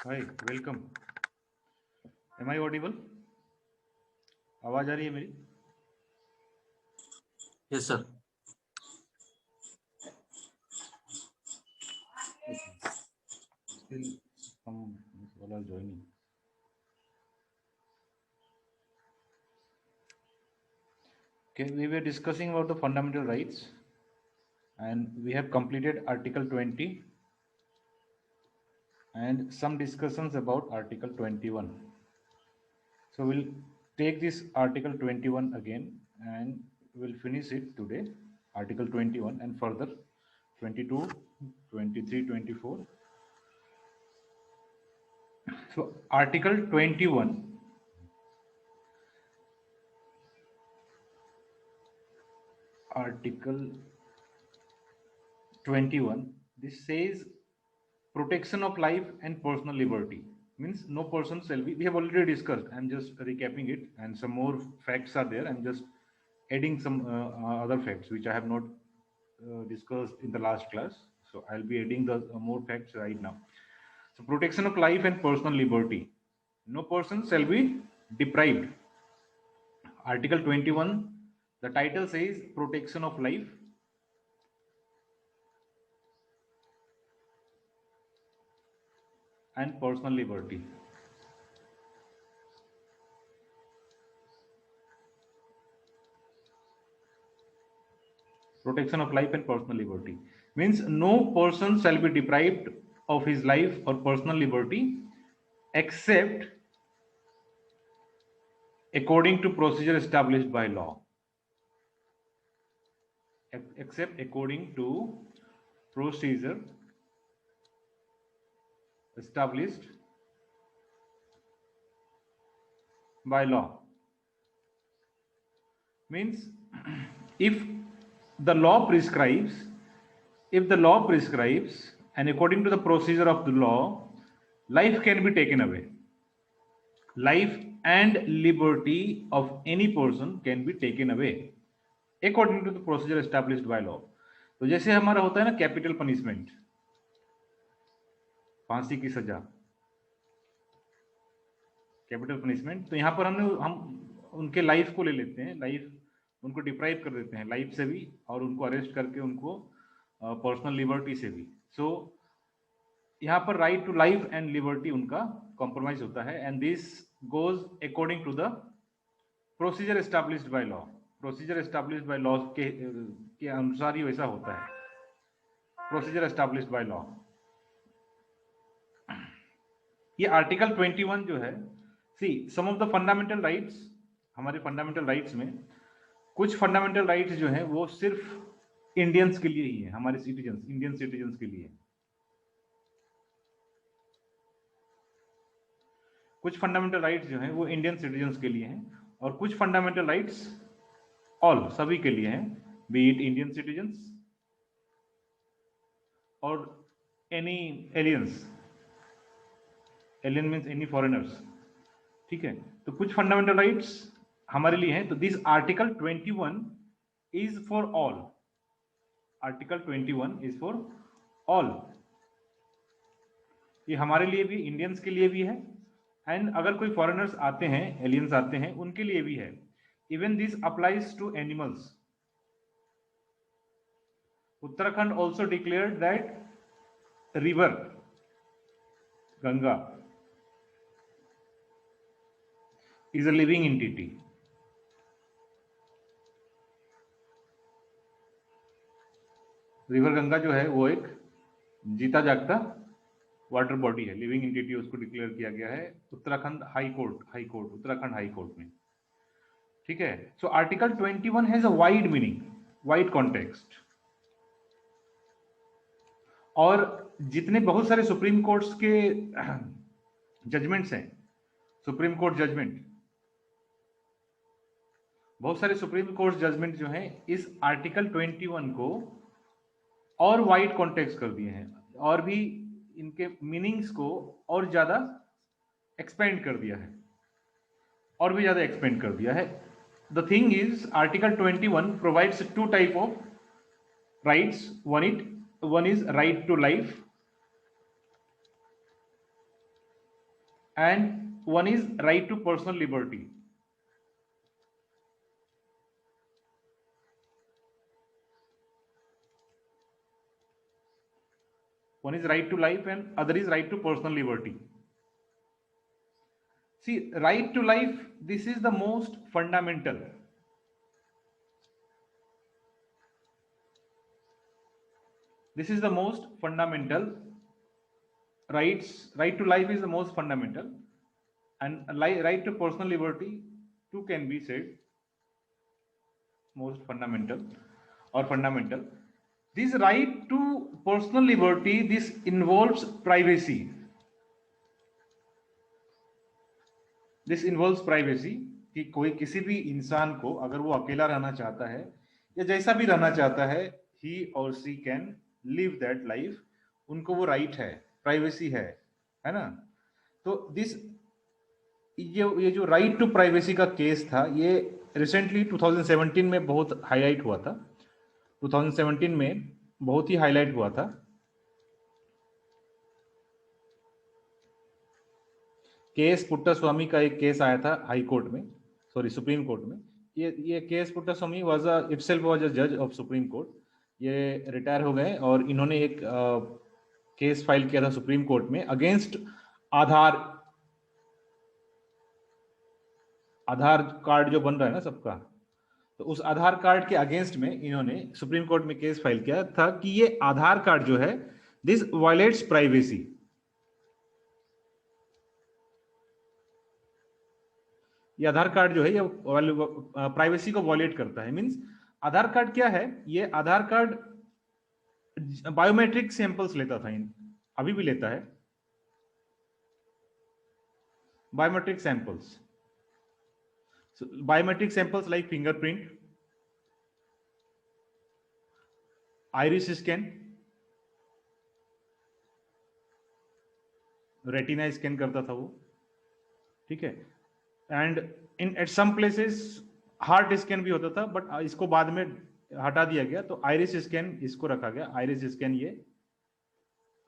Hi welcome. Am I audible? आवाज आ रही है मेरी? Yes sir. Still some people are joining. Okay, we were discussing about the fundamental rights and we have completed Article 20 and some discussions about Article 21. So we'll take this Article 21 again and we'll finish it today. Article 21 and further 22, 23, 24. So Article 21. Article 21, this says protection of life and personal liberty. Means no person shall be, we have already discussed, I'm just recapping it, and some more facts are there. I'm just adding some other facts which I have not discussed in the last class. So I'll be adding the more facts right now. So protection of life and personal liberty. No person shall be deprived. Article 21, the title says protection of life and personal liberty. Protection of life and personal liberty means no person shall be deprived of his life or personal liberty except according to procedure established by law. Except according to procedure established by law. Means if the law prescribes, and according to the procedure of the law, life can be taken away. Life and liberty of any person can be taken away according to the procedure established by law. तो जैसे हमारा होता है ना capital punishment, फांसी की सजा, capital punishment, तो यहाँ पर हम उनके लाइफ को ले लेते हैं, लाइफ उनको डिप्राइव कर देते हैं लाइफ से भी, और उनको अरेस्ट करके उनको पर्सनल लिबर्टी से भी. सो यहाँ पर right to life and liberty उनका कॉम्प्रोमाइज होता है, and this goes according to the procedure established by law. Procedure established by law के अनुसार ही वैसा होता है. Procedure established by law. ये आर्टिकल 21 जो है, see some of the fundamental rights, हमारे फंडामेंटल राइट्स में कुछ फंडामेंटल राइट्स जो हैं वो सिर्फ इंडियंस के लिए ही है, हमारे सिटीजन्स, इंडियन सिटीजन्स के लिए. कुछ फंडामेंटल राइट्स जो हैं वो इंडियन सिटीजन्स के लिए हैं, और कुछ फंडामेंटल राइट्स ऑल सभी के लिए हैं, बी इट इंडियन सिटीजन्स और any aliens. Alien means any foreigners. ठीक है, तो कुछ फंडामेंटल राइट्स हमारे लिए हैं. तो this article 21 is for all. Article 21 is for all. ये हमारे लिए भी, इंडियंस के लिए भी है, एंड अगर कोई फॉरेनर्स आते हैं, एलियंस आते हैं, उनके लिए भी है. Even this applies to animals. Uttarakhand also declared that river Ganga is a living entity. River Ganga जो है वो एक जीता जागता वाटर बॉडी है, लिविंग एंटिटी उसको डिक्लेयर किया गया है Uttarakhand high court, Uttarakhand high court में. ठीक है, so article 21 has a wide meaning, wide context. और जितने बहुत सारे सुप्रीम कोर्ट्स के जजमेंट्स हैं, सुप्रीम कोर्ट जजमेंट, बहुत सारे सुप्रीम कोर्ट जजमेंट जो हैं इस आर्टिकल 21 को और वाइड कॉन्टेक्स्ट कर दिए हैं, और भी इनके मीनिंग्स को और ज्यादा एक्सपेंड कर दिया है, और भी ज्यादा एक्सपेंड कर दिया है. The thing is article 21 provides two type of rights. One is right to life and one is right to personal liberty. One is right to life and other is right to personal liberty. See, right to life, this is the most fundamental. This is the most fundamental. Right to life is the most fundamental, and right to personal liberty too can be said most fundamental or fundamental. This right to personal liberty, this involves privacy. This involves privacy कि कोई किसी भी इंसान को अगर वो अकेला रहना चाहता है या जैसा भी रहना चाहता है, ही और सी कैन लिव दैट लाइफ, उनको वो राइट है, प्राइवेसी है ना। तो दिस ये जो राइट टू प्राइवेसी का केस था, ये रिसेंटली 2017 में बहुत हाईलाइट हुआ था। 2017 में बहुत ही हाईलाइट हुआ था। केएस पुट्टास्वामी का एक केस आया था हाई कोर्ट में, सॉरी सुप्रीम कोर्ट में। ये KS Puttaswamy was itself was a जज ऑफ सुप्रीम कोर्ट। ये रिटायर हो गए और इन्होंने एक केस फाइल किया था सुप्रीम कोर्ट में अगेंस्ट आधार कार्ड जो बन रहा है ना सबका, तो उस आधार कार्ड के अगेंस्ट में इन्होंने सुप्रीम कोर्ट में केस फाइल किया था कि ये आधार कार्ड जो है दिस वायलेट्स प्राइवेसी। ये आधार कार्ड जो है ये प्राइवेसी को वॉयलेट करता है। मींस आधार कार्ड क्या है, ये आधार कार्ड बायोमेट्रिक सैंपल्स लेता था, अभी भी लेता है biometric samples. Biometric samples like fingerprint, iris scan, retina scan करता था वो, ठीक है। And in at some places heart scan भी होता था, बट इसको बाद में हटा दिया गया, तो आइरिस स्कैन इसको रखा गया, आइरिस स्कैन ये,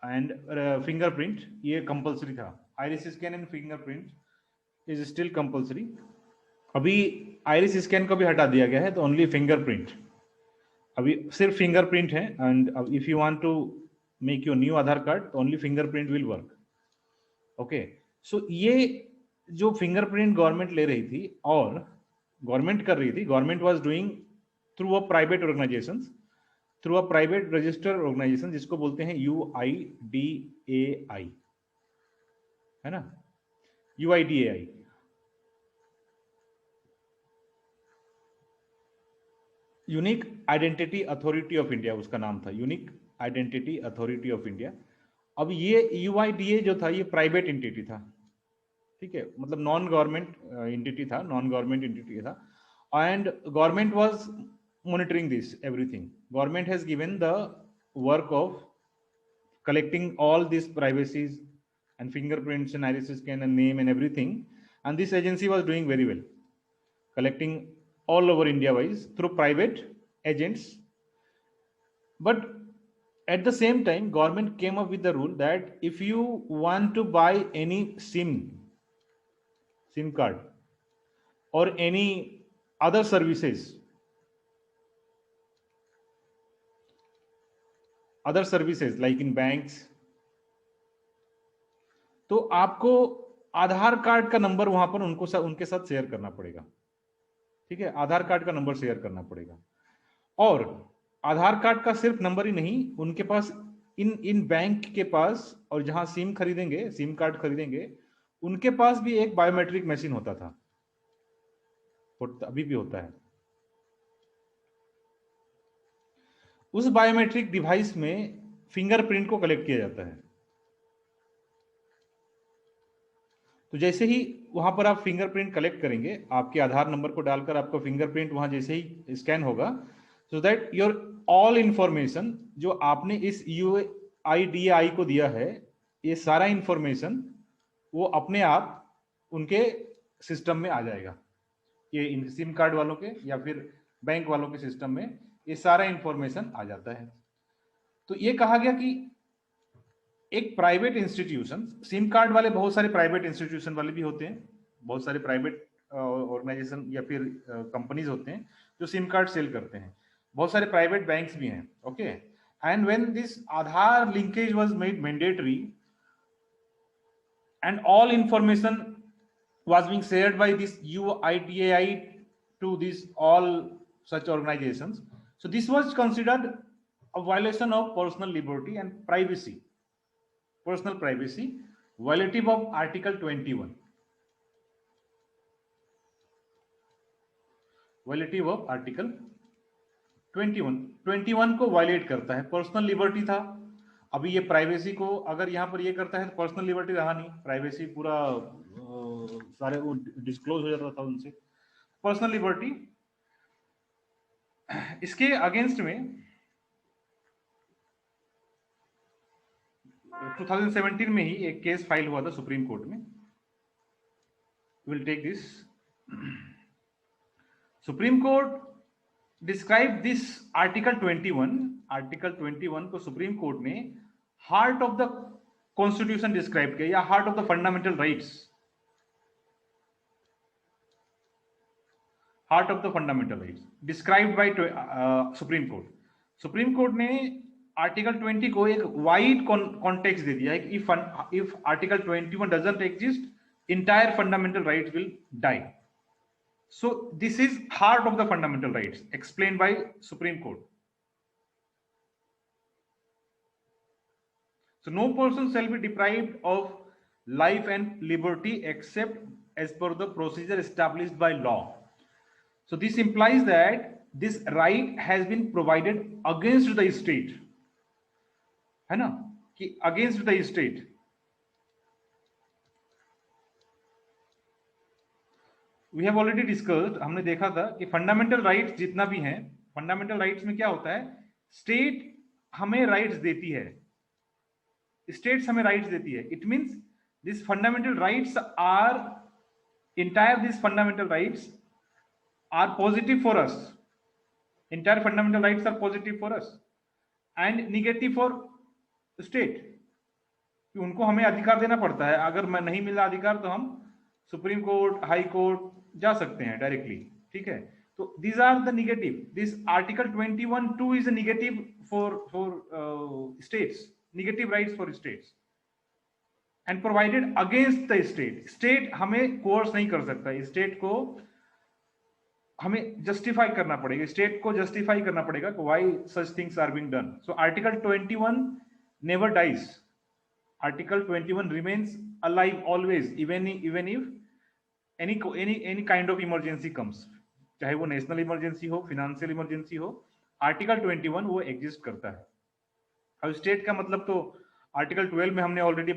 एंड फिंगरप्रिंट ये कंपलसरी था। Iris scan and fingerprint is still compulsory. अभी आइरिस स्कैन को भी हटा दिया गया है, तो ओनली फिंगरप्रिंट, अभी सिर्फ फिंगरप्रिंट है। And if you want to make your new Aadhaar card, तो only fingerprint will work. Okay, so ये जो फिंगरप्रिंट गवर्नमेंट ले रही थी और गवर्नमेंट कर रही थी, government was doing through a private organisation, through a private registered organisation, जिसको बोलते हैं UIDAI, है ना, UIDAI। Unique identity authority of India उसका नाम था, unique identity authority of India. अब ये UIDA जो था ये प्राइवेट एंटिटी था, ठीक है, मतलब नॉन गवर्नमेंट एंटिटी था, नॉन गवर्नमेंट एंटिटी था, and government was monitoring this everything. Government has given the work of collecting all these privacies and fingerprints and iris scan and name and everything, and this agency was doing very well, collecting all over India wise through private agents. But at the same time, government came up with the rule that if you want to buy any SIM card or any other services like in banks, तो आपको आधार card का number वहां पर उनके साथ share करना पड़ेगा, ठीक है, आधार कार्ड का नंबर शेयर करना पड़ेगा। और आधार कार्ड का सिर्फ नंबर ही नहीं, उनके पास इन बैंक के पास, और जहां सिम खरीदेंगे, सिम कार्ड खरीदेंगे, उनके पास भी एक बायोमेट्रिक मशीन होता था, अभी भी होता है। उस बायोमेट्रिक डिवाइस में फिंगरप्रिंट को कलेक्ट किया जाता है। तो जैसे ही वहां पर आप फिंगरप्रिंट कलेक्ट करेंगे, आपके आधार नंबर को डालकर आपका फिंगरप्रिंट वहां जैसे ही स्कैन होगा, so that your all information जो आपने इस UIDAI को दिया है, ये सारा इंफॉर्मेशन वो अपने आप उनके सिस्टम में आ जाएगा। ये सिम कार्ड वालों के या फिर बैंक वालों के सिस्टम में ये सारा इंफॉर्मेशन आ जाता है। तो ये कहा गया कि एक प्राइवेट इंस्टीट्यूशन, सिम कार्ड वाले बहुत सारे प्राइवेट इंस्टीट्यूशन वाले भी होते हैं, बहुत सारे प्राइवेट ऑर्गेनाइजेशन या फिर कंपनीज होते हैं जो सिम कार्ड सेल करते हैं, बहुत सारे प्राइवेट बैंक्स भी हैं, okay. And when this Aadhaar linkage was made mandatory and all information was being shared by this UIDAI to these all such organizations. So this was considered a violation of personal liberty and privacy, personal privacy, violative of Article 21, violative of Article 21 को violet करता है। Personal liberty था, अभी ये privacy को अगर यहाँ पर ये करता है तो पर्सनल लिबर्टी रहा नहीं, प्राइवेसी पूरा सारे वो डिस्क्लोज हो जाता था उनसे, पर्सनल लिबर्टी। इसके अगेंस्ट में 2017 में ही एक केस फाइल हुआ था सुप्रीम कोर्ट में। Will take this. Supreme court describe this article 21 को सुप्रीम कोर्ट ने heart of the constitution describe किया, या heart of the fundamental rights, heart of the fundamental rights described by supreme court. Supreme court ने article 20 को एक wide context दे दिया है कि if article 21 doesn't exist, entire fundamental rights will die. So this is heart of the fundamental rights explained by Supreme Court. So no person shall be deprived of life and liberty except as per the procedure established by law. So this implies that this right has been provided against the state, है ना, कि against the state. We have already discussed, हमने देखा था कि fundamental rights जितना भी हैं, फंडामेंटल राइट्स में क्या होता है, स्टेट हमें राइट्स देती है, स्टेट्स हमें राइट्स देती है। It means this fundamental rights are entire these fundamental rights are positive for us, entire fundamental rights are positive for us and negative for state, कि उनको हमें अधिकार देना पड़ता है, अगर मैं नहीं मिला अधिकार तो हम सुप्रीम कोर्ट, हाई कोर्ट जा सकते हैं डायरेक्टली, ठीक है। तो these are the negative, this article 21(2) is a negative for states, negative rights for states and provided against the state. State हमें कोर्स नहीं कर सकता, स्टेट को हमें जस्टिफाई करना पड़ेगा, स्टेट को जस्टिफाई करना पड़ेगा कि why such things are being done. So article 21 never dies, article 21 remains alive always, even if any kind of emergency comes, चाहे वो नेशनल इमरजेंसी हो, फिनेंशियल इमरजेंसी हो, आर्टिकल 21 वो एग्जिस्ट करता है। अब स्टेट का मतलब तो आर्टिकल 12 में हमने ऑलरेडी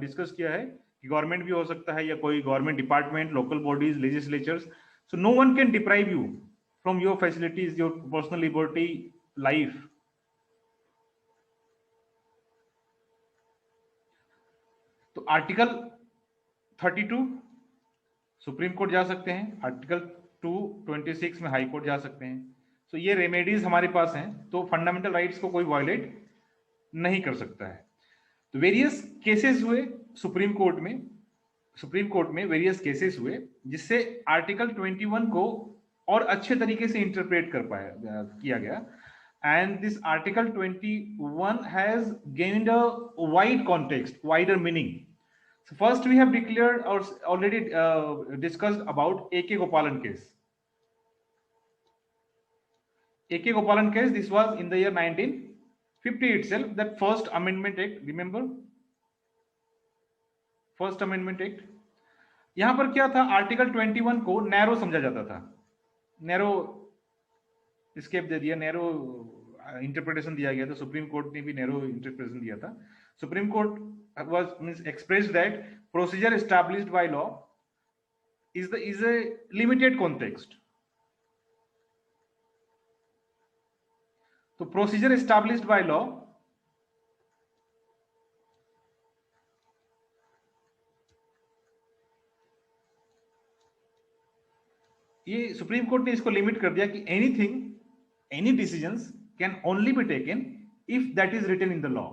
डिस्कस किया है कि गवर्नमेंट भी हो सकता है या कोई government department, local bodies, legislatures. So no one can deprive you from your facilities, your personal liberty, life. तो आर्टिकल 32 सुप्रीम कोर्ट जा सकते हैं, आर्टिकल 226 में हाई कोर्ट जा सकते हैं। तो ये रेमेडीज हमारे पास हैं, तो फंडामेंटल राइट्स को कोई वायलेट नहीं कर सकता है। तो वेरियस केसेस हुए सुप्रीम कोर्ट में वेरियस केसेस हुए जिससे आर्टिकल 21 को और अच्छे तरीके से इंटरप्रेट किया गया। And this article 21 has gained a wide context, wider meaning. So first we have declared or already discussed about A.K. Gopalan case. A.K. Gopalan case, this was in the year 1950 itself, that First Amendment Act, remember? First Amendment Act. यहां पर क्या था, article 21 को narrow समझा जाता था, narrow escape दे दिया, narrow interpretation दिया गया था। सुप्रीम कोर्ट ने भी नैरो इंटरप्रिटेशन दिया था। Supreme court was expressed that procedure established by law is a limited context. तो प्रोसीजर established by law ये सुप्रीम कोर्ट ने इसको लिमिट कर दिया कि anything, any decisions can only be taken if that is written in the law.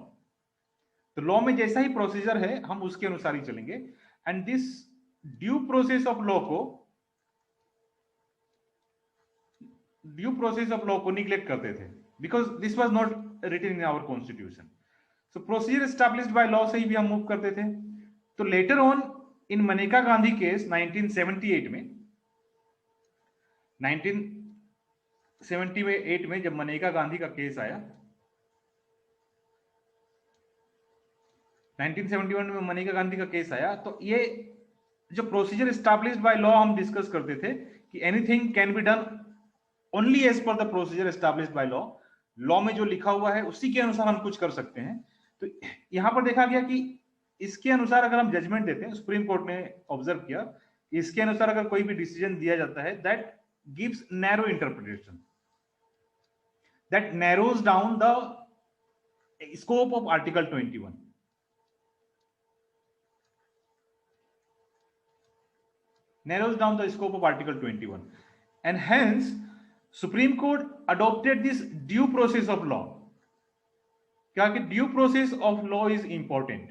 तो law में जैसा ही प्रोसीजर है हम उसके अनुसार ही चलेंगे। And this due process of law को निग्लेक्ट करते थे, because this was not written in our constitution. So procedure established by law से ही भी हम मूव करते थे। तो later on in Maneka Gandhi case 1978 में 1978 में जब मनेका गांधी का केस आया, 1971 में मनेका गांधी का केस आया, तो ये जो प्रोसीजर एस्टैब्लिश्ड बाय लॉ हम डिस्कस करते थे कि anything can be done only as per the procedure established by law. Law में जो लिखा हुआ है उसी के अनुसार हम कुछ कर सकते हैं। तो यहां पर देखा गया कि इसके अनुसार अगर हम जजमेंट देते हैं, सुप्रीम कोर्ट ने ऑब्जर्व किया, इसके अनुसार अगर कोई भी डिसीजन दिया जाता है that gives narrow interpretation, that narrows down the scope of article 21। narrows down the scope of Article 21, and hence Supreme Court adopted this due process of law. क्या कि due process of law is important.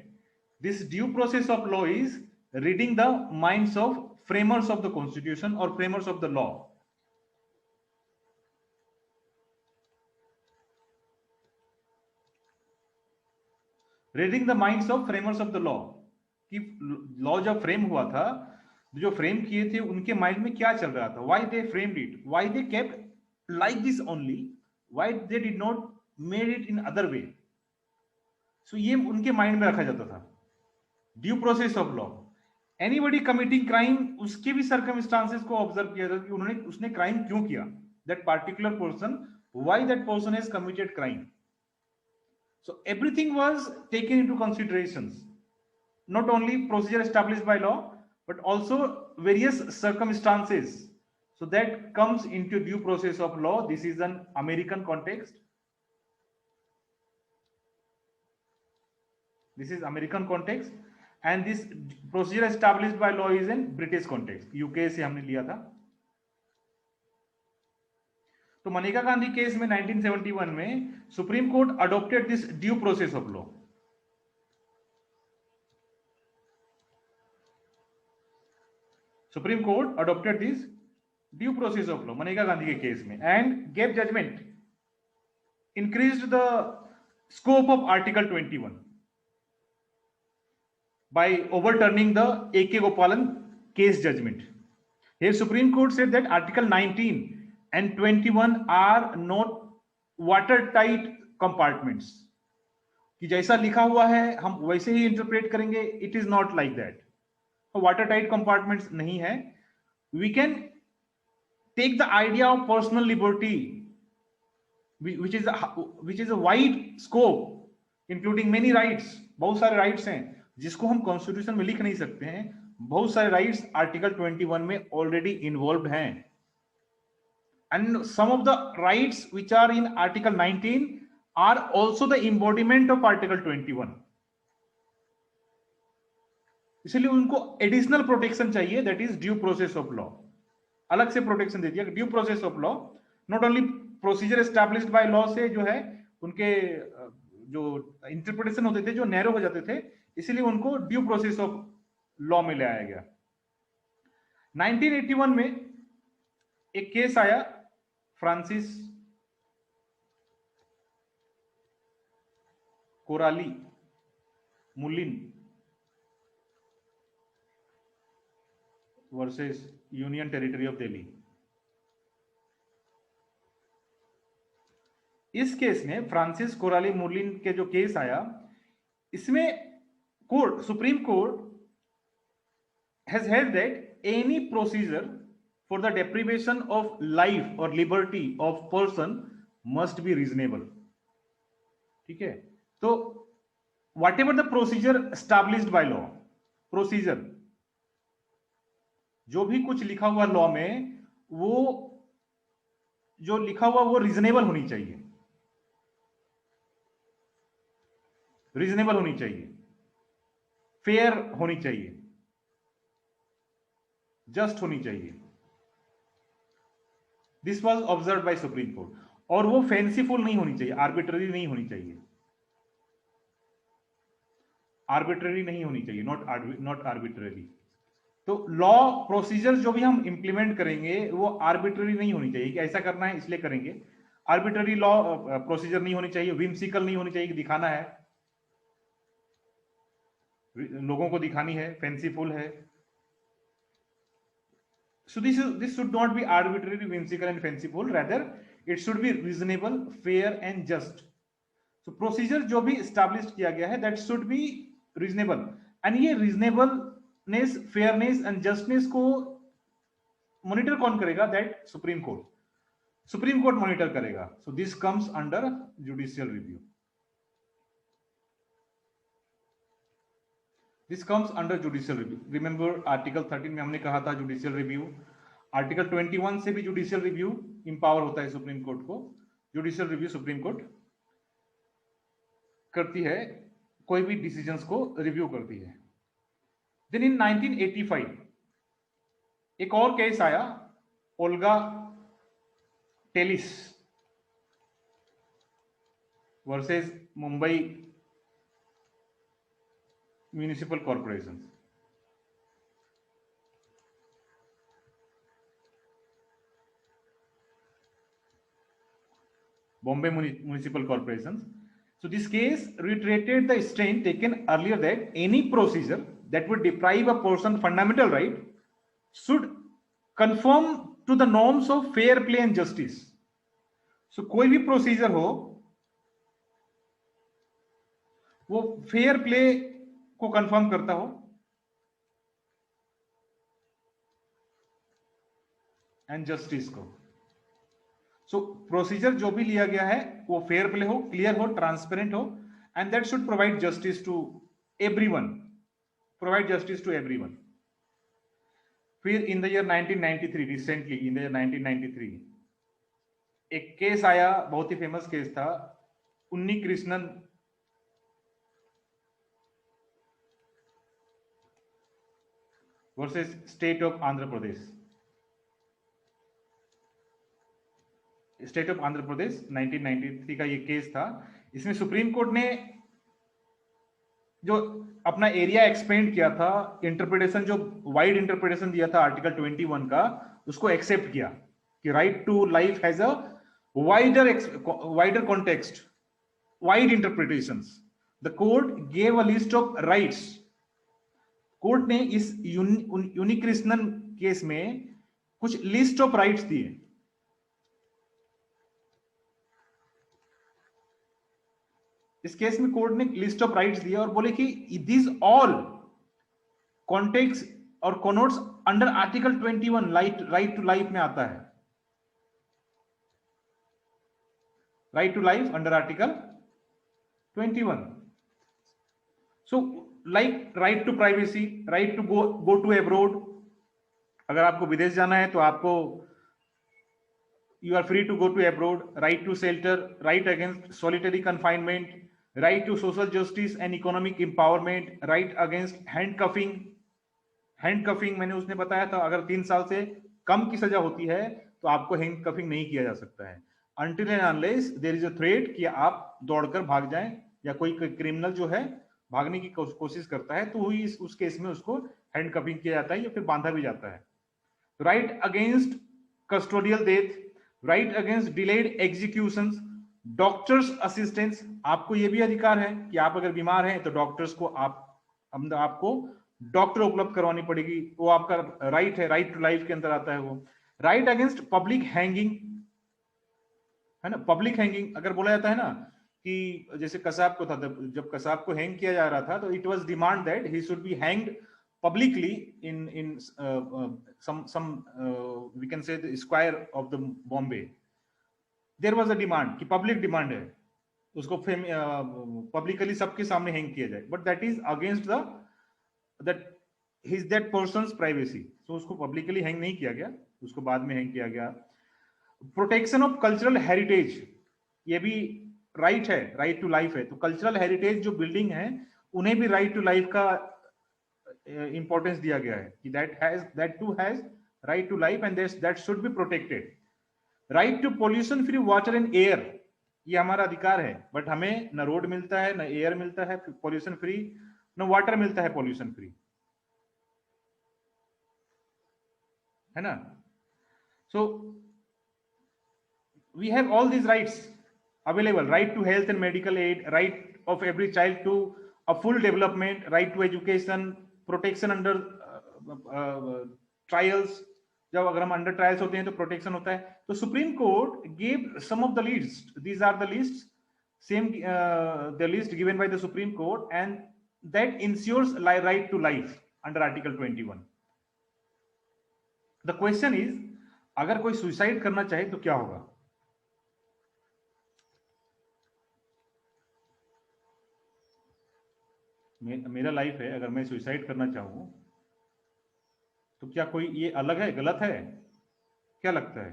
This due process of law is reading the minds of framers of the constitution or framers of the law. Reading the minds of framers of the law, कि law जब frame हुआ था, जो frame किए थे उनके mind में क्या चल रहा था, why they framed it, why they kept like this only, why they did not made it in other way. So ये उनके माइंड में रखा जाता था। Due process of law, anybody committing crime, उसके भी सर्कमस्टांसेस को ऑब्जर्व किया जाता कि उसने क्राइम क्यों किया, that particular person, why that person has committed crime. So everything was taken into considerations, not only procedure established by law, but also various circumstances. So that comes into due process of law. This is an American context. This is American context, and this procedure established by law is in British context. UK से हमने लिया था। तो Maneka Gandhi case में 1971 में supreme court adopted this due process of law. Supreme court adopted this due process of law Maneka Gandhi के case में and gave judgement, increased the scope of article 21 by overturning the A.K. Gopalan case judgment. Here Supreme Court said that Article 19 and 21 are not watertight compartments, कि जैसा लिखा हुआ है हम वैसे ही इंटरप्रेट करेंगे। It is not like that, watertight compartments नहीं है। We can take the idea of personal liberty which is a wide scope including many rights, बहुत सारे राइट्स हैं जिसको हम कॉन्स्टिट्यूशन में लिख नहीं सकते हैं। बहुत सारे राइट्स आर्टिकल 21 में ऑलरेडी इन्वॉल्व हैं, and some of the rights which are in article 19 are also the embodiment of article 21. इसलिए उनको एडिशनल प्रोटेक्शन चाहिए, that is due process of law. अलग से प्रोटेक्शन दे दिया। Due process of law not only procedure established by law से जो है उनके जो इंटरप्रिटेशन होते थे जो नैरो हो जाते थे, इसलिए उनको ड्यू प्रोसेस ऑफ लॉ में ले आया गया। 1981 में एक केस आया, Francis Coralie Mullin versus union territory of Delhi. इस केस में फ्रांसिस कोराली मुलिन के जो केस आया, इसमें court, supreme court has held that any procedure for the deprivation of life or liberty of person must be reasonable. ठीक है, तो whatever the procedure established by law, procedure जो भी कुछ लिखा हुआ लॉ में, वो जो लिखा हुआ वो रीजनेबल होनी चाहिए, रीजनेबल होनी चाहिए, फेयर होनी चाहिए, जस्ट होनी चाहिए। This was observe by supreme court. और वो फैंसीफुल नहीं होनी चाहिए, आर्बिट्ररी नहीं होनी चाहिए। आर्बिट्ररी नहीं होनी चाहिए, नॉट आर्बिट्ररी। तो लॉ प्रोसीजर जो भी हम इंप्लीमेंट करेंगे वो आर्बिट्ररी नहीं होनी चाहिए कि ऐसा करना है इसलिए करेंगे। आर्बिट्ररी लॉ प्रोसीजर नहीं होनी चाहिए, विम्सिकल नहीं होनी चाहिए कि दिखाना है, लोगों को दिखानी है, फैंसीफुल है। So this should not be arbitrary, whimsical and fanciful. Rather, it should be reasonable, fair and just. So procedure जो भी established किया गया है that should be reasonable. And ये reasonableness, fairness and justness को monitor कौन करेगा? That Supreme Court. Supreme Court monitor करेगा. So this comes under judicial review. This comes under judicial review. Remember Article 13 में हमने कहा था judicial review. Article 21 से भी judicial review empower होता है सुप्रीम कोर्ट को। judicial review सुप्रीम कोर्ट करती है, कोई भी डिसीजंस को रिव्यू करती है। देन इन 1985 एक और केस आया, Olga Tellis versus Mumbai municipal corporation. Bombay Municipal Corporation. So this case reiterated the stand taken earlier that any procedure that would deprive a person fundamental right should conform to the norms of fair play and justice. So कोई भी procedure हो वो fair play को confirm करता हो and justice को। सो procedure जो भी लिया गया है वो फेयर प्ले हो, क्लियर हो, ट्रांसपेरेंट हो and that should provide justice to everyone, provide justice to everyone. फिर in the year 1993, recently in the year 1993 एक केस आया, बहुत ही फेमस केस था, Unni Krishnan versus state of Andhra Pradesh. State of Andhra Pradesh 1993 का ये केस था। इसमें सुप्रीम कोर्ट ने जो अपना एरिया एक्सपेंड किया था, इंटरप्रिटेशन जो वाइड इंटरप्रिटेशन दिया था आर्टिकल 21 का, उसको एक्सेप्ट किया कि right to life has a wider context, wide interpretations. The court gave a list of rights. Court ने इस यूनिकृष्णन केस में कुछ लिस्ट ऑफ राइट्स दिए। इस केस में कोर्ट ने लिस्ट ऑफ राइट्स दिया और बोले कि दिस ऑल कॉन्टेक्स्ट और connotes under article 21, right to life में आता है। Right to life under article 21। So like right to privacy, right to go to abroad. अगर आपको विदेश जाना है तो आपको you are free to go to abroad, right to shelter, right against solitary confinement, right to social justice and economic empowerment, right against handcuffing। हैंडकफिंग मैंने उसने बताया था, अगर 3 साल से कम की सजा होती है तो आपको हैंडकफिंग नहीं किया जा सकता है until and unless there is a threat कि आप दौड़कर भाग जाएं या कोई क्रिमिनल जो है भागने की कोशिश करता है तो ही उस केस में उसको हैंडकफिंग किया जाता है या फिर बांधा भी जाता है। Right against custodial death, right against delayed executions, doctors assistance. आपको यह भी अधिकार है कि आप अगर बीमार हैं तो डॉक्टर्स को आपको डॉक्टर उपलब्ध करवानी पड़ेगी, वो आपका राइट है, राइट टू लाइफ के अंदर आता है वो। राइट अगेंस्ट पब्लिक हैंगिंग, है ना, पब्लिक हैंगिंग। अगर बोला जाता है ना कि जैसे कसाब को था, जब कसाब को हैंग किया जा रहा था तो it was demand that he should be hanged publicly in some we can say the square of the Bombay. There was a demand कि public demand है उसको publicly सबके सामने हैंग किया जाए, but that is against that person's privacy. So उसको publicly hang नहीं किया गया, उसको बाद में हैंग किया गया। प्रोटेक्शन ऑफ कल्चरल हेरिटेज, ये भी राइट है, राइट टू लाइफ है। तो कल्चरल हेरिटेज जो बिल्डिंग है उन्हें भी राइट टू लाइफ का इंपॉर्टेंस दिया गया है कि that too has right to life and that should be protected. Right to pollution free water and air, ये हमारा अधिकार है, बट हमें न रोड मिलता है न एयर मिलता है पोल्यूशन फ्री न वाटर मिलता है पॉल्यूशन फ्री, है ना। सो we have all these rights available: right to health and medical aid, right of every child to a full development, right to education, protection under trials, जब अगर हम under trials होते हैं तो प्रोटेक्शन होता है। तो supreme court gave some of the list, these are the list, same the list given by the supreme court, and that ensures right to life under article 21। The question is, अगर कोई suicide करना चाहे तो क्या होगा? मेरा life है, अगर मैं सुसाइड करना चाहूं तो क्या कोई ये अलग है, गलत है? क्या लगता है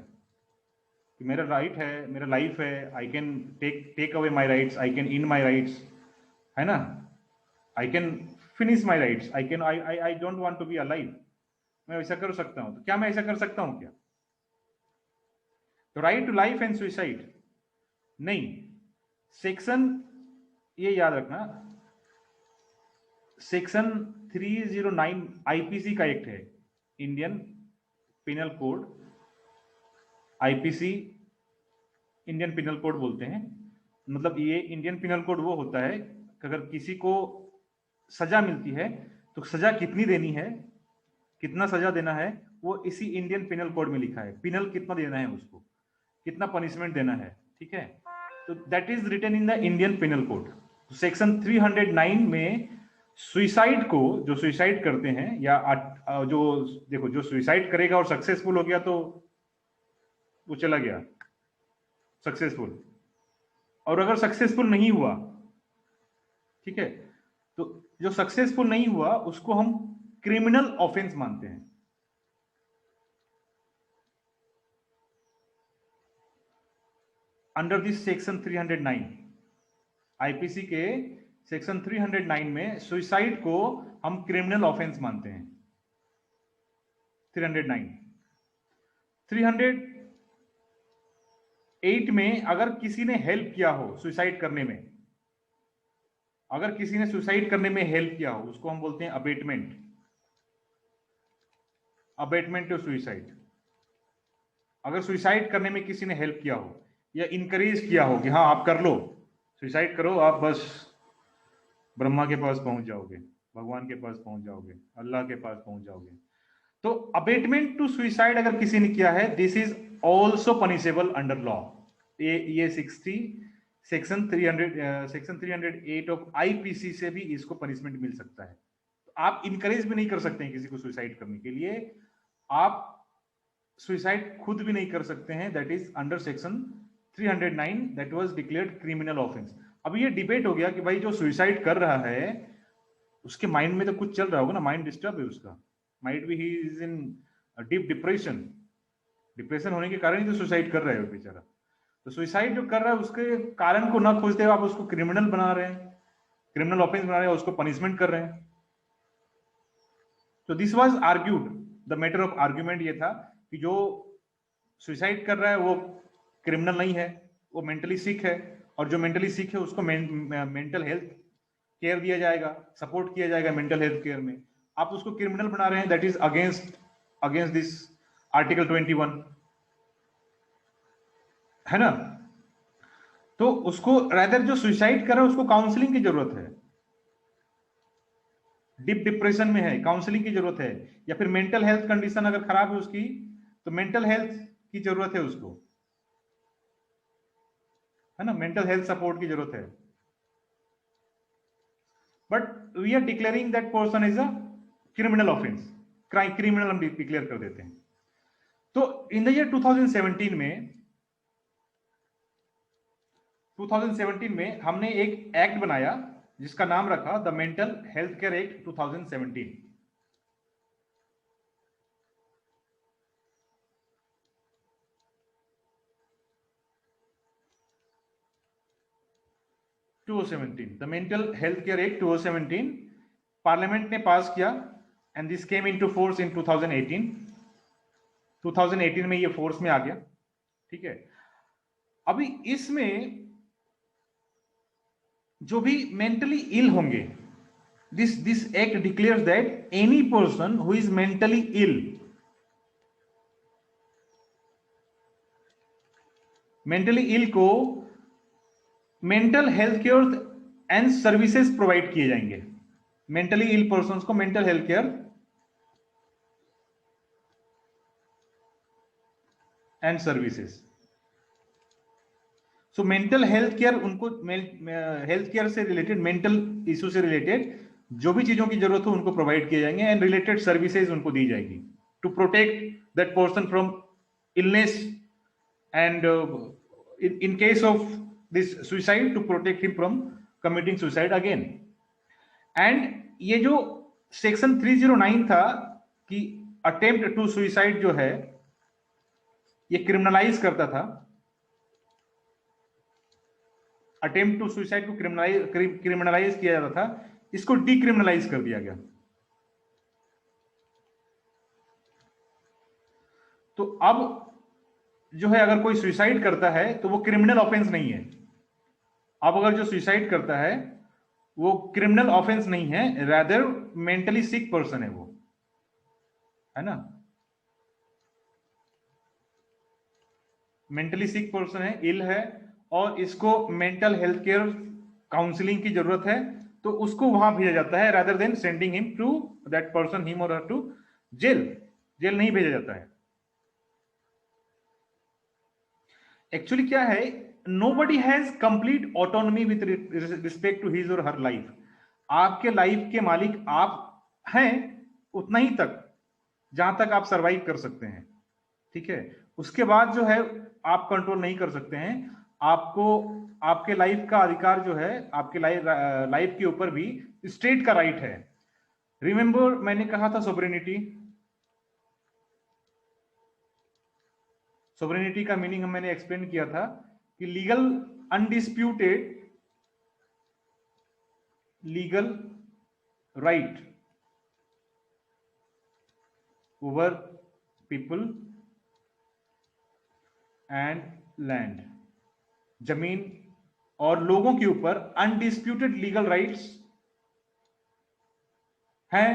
कि मेरा राइट है, मेरा लाइफ है, I can take away my rights, I can in my rights, है ना, I can finish my rights, I don't want to be alive, मैं ऐसा कर सकता हूं? तो क्या मैं ऐसा कर सकता हूं क्या? तो right to life and suicide नहीं, सेक्शन, ये याद रखना, सेक्शन 309 आईपीसी का एक्ट है, Indian penal code, IPC Indian penal code बोलते हैं। मतलब ये इंडियन पिनल कोड वो होता है कि अगर किसी को सजा मिलती है तो सजा कितनी देनी है, कितना सजा देना है, वो इसी इंडियन पिनल कोड में लिखा है। पिनल कितना देना है उसको, कितना पनिशमेंट देना है, ठीक है। तो that is written in the Indian penal code. Section 309 में सुसाइड को, जो सुसाइड करते हैं, या जो देखो, जो सुसाइड करेगा और सक्सेसफुल हो गया तो वो चला गया सक्सेसफुल, और अगर सक्सेसफुल नहीं हुआ, ठीक है, तो जो सक्सेसफुल नहीं हुआ उसको हम क्रिमिनल ऑफेंस मानते हैं। अंडर दिस सेक्शन 309 आईपीसी के सेक्शन 309 में सुसाइड को हम क्रिमिनल ऑफेंस मानते हैं। 309 308 में अगर किसी ने हेल्प किया हो सुसाइड करने में, अगर किसी ने सुसाइड करने में हेल्प किया हो, उसको हम बोलते हैं अबेटमेंट, अबेटमेंट टू सुसाइड। अगर सुसाइड करने में किसी ने हेल्प किया हो या इनकरेज किया हो कि हाँ आप कर लो, सुसाइड करो, आप बस ब्रह्मा के पास पहुंच जाओगे, भगवान के पास पहुंच जाओगे, अल्लाह के पास पहुंच जाओगे। तो अबेटमेंट टू सुसाइड अगर किसी ने किया है, this is also punishable under law. ये 60 सेक्शन 308 ऑफ आईपीसी से भी इसको पनिशमेंट मिल सकता है। तो आप इनकरेज भी नहीं कर सकते हैं किसी को सुसाइड करने के लिए, आप सुसाइड खुद भी नहीं कर सकते हैं, that is under section 309, that was declared criminal offence. अब ये डिबेट हो गया कि भाई जो सुसाइड कर रहा है उसके माइंड में तो कुछ चल रहा होगा ना, माइंड डिस्टर्ब है उसका, might be he is in deep depression, depression होने के कारण ही तो सुसाइड कर रहा है वो बेचारा। तो सुसाइड जो कर रहा है उसके कारण को ना खोजते हुए आप उसको क्रिमिनल बना रहे हैं, क्रिमिनल ऑफेंस बना रहे हैं, उसको पनिशमेंट कर रहे हैं। तो this was argued, the matter of argument ये था कि जो सुसाइड कर रहा है वो क्रिमिनल नहीं है, वो मेंटली सिक है, और जो मेंटली सिक है उसको मेंटल हेल्थ केयर दिया जाएगा, सपोर्ट किया जाएगा मेंटल हेल्थ केयर में। आप उसको क्रिमिनल बना रहे हैं, that is against this article 21, है ना। तो उसको रादर जो सुसाइड कर रहा है उसको काउंसलिंग की जरूरत है, डीप डिप्रेशन में है, काउंसलिंग की जरूरत है, या फिर मेंटल हेल्थ कंडीशन अगर खराब है उसकी तो मेंटल हेल्थ की जरूरत है उसको, है ना, मेंटल हेल्थ सपोर्ट की जरूरत है। But we are declaring that person is a criminal offence, criminal हम डिक्लेयर कर देते हैं। तो इन द ईयर 2017 में हमने एक एक्ट बनाया जिसका नाम रखा the mental health care act 2017। The mental health care act 2017 parliament ने पास किया, and this came into force in 2018 में ये फोर्स में आ गया, ठीक है। अभी इसमें जो भी मेंटली इल होंगे, this act declares that any person who is mentally ill, को mental health care and services provide किए जाएंगे. मेंटली इल पर्सन को mental health care and services. So mental health care उनको हेल्थ केयर से related, mental issue से related जो भी चीजों की जरूरत हो उनको प्रोवाइड किए जाएंगे एंड रिलेटेड सर्विसेज उनको दी जाएगी to protect that person from illness and in case of this suicide to protect him from committing suicide again. And ये जो सेक्शन 309 था कि अटेम्प्ट टू सुइसाइड जो है ये क्रिमिनलाइज करता था. अटेम्प्ट टू सुइसाइड को क्रिमिनलाइज किया जाता था, इसको डिक्रिमिनलाइज कर दिया गया. तो अब जो है अगर कोई सुसाइड करता है तो वो क्रिमिनल ऑफेंस नहीं है. अब अगर जो सुसाइड करता है वो क्रिमिनल ऑफेंस नहीं है, रादर मेंटली सिक पर्सन है वो, है ना. मेंटली सिक पर्सन है, इल है और इसको मेंटल हेल्थ केयर काउंसलिंग की जरूरत है, तो उसको वहां भेजा जाता है rather than sending him to that person, him or her to jail. Jail नहीं भेजा जाता है. एक्चुअली क्या है, nobody has complete autonomy with respect to his or her life. आपके लाइफ के मालिक आप हैं उतना ही तक जहां तक आप सरवाइव कर सकते हैं, ठीक है. उसके बाद जो है आप कंट्रोल नहीं कर सकते हैं. आपको आपके लाइफ का अधिकार जो है, आपके लाइफ के ऊपर भी स्टेट का राइट है. रिमेंबर मैंने कहा था सोवरेनिटी. सोवरेनिटी का मीनिंग मैंने एक्सप्लेन किया था कि legal undisputed legal right over people and land. जमीन और लोगों के ऊपर अनडिस्प्यूटेड लीगल राइट्स हैं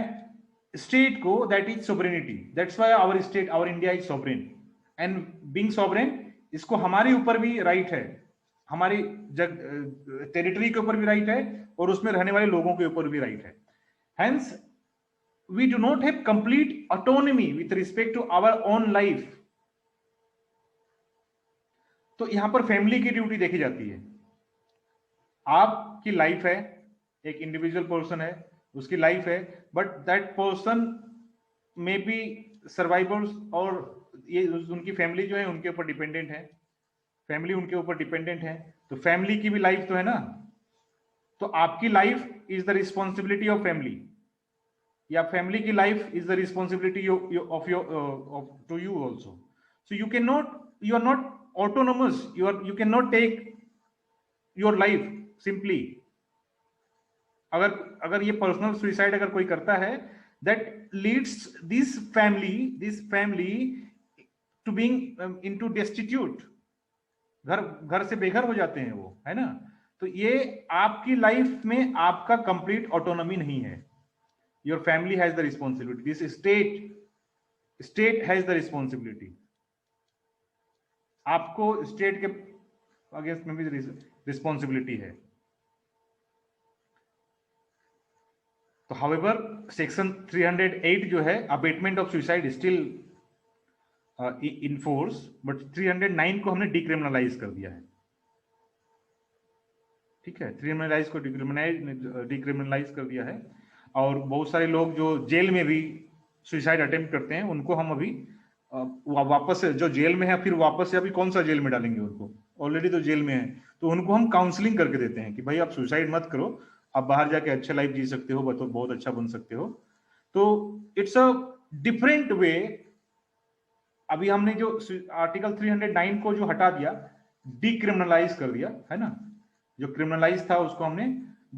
स्टेट को, that is sovereignty. That's why our state, our India is sovereign. And being sovereign, इसको हमारे ऊपर भी राइट है, हमारी टेरिटरी के ऊपर भी राइट है और उसमें रहने वाले लोगों के ऊपर भी राइट है. Hence we do not have complete autonomy with respect to our own life. तो यहां पर फैमिली की ड्यूटी देखी जाती है. आपकी लाइफ है, एक इंडिविजुअल पर्सन है, उसकी लाइफ है, but that person may be survivors और ये उनकी फैमिली जो है उनके ऊपर डिपेंडेंट है. फैमिली उनके ऊपर डिपेंडेंट है, तो फैमिली की भी लाइफ तो है ना. तो आपकी life is the responsibility of family, या फैमिली की life is the responsibility of your to you also. So you can not, you are not autonomous, you cannot take your life simply. अगर ये personal suicide अगर कोई करता है, that leads this family to being into destitute. घर से बेघर हो जाते हैं वो, है ना. तो ये आपकी लाइफ में आपका कंप्लीट ऑटोनॉमी नहीं है. Your family has the responsibility, this state has the responsibility. आपको स्टेट के अगेंस्ट में भी रिस्पॉन्सिबिलिटी है. तो हाउएवर सेक्शन 308 जो है abetment of suicide still in force, but 309 को हमने डिक्रिमिनलाइज कर दिया है. ठीक है, क्रिमिनलाइज को डिक्रिमिनलाइज कर दिया है. और बहुत सारे लोग जो जेल में भी सुसाइड अटेम्प्ट करते हैं उनको हम अभी वापस से, जो जेल में है फिर वापस से अभी कौन सा जेल में डालेंगे उनको, ऑलरेडी तो जेल में है, तो उनको हम काउंसलिंग करके देते हैं कि भाई आप सुसाइड मत करो, आप बाहर जाके अच्छा लाइफ जी सकते हो, तो बहुत अच्छा बन सकते हो. तो इट्स अ डिफरेंट वे. अभी हमने जो आर्टिकल 309 को जो हटा दिया, डिक्रिमिनलाइज कर दिया, है ना. जो क्रिमिनलाइज था उसको हमने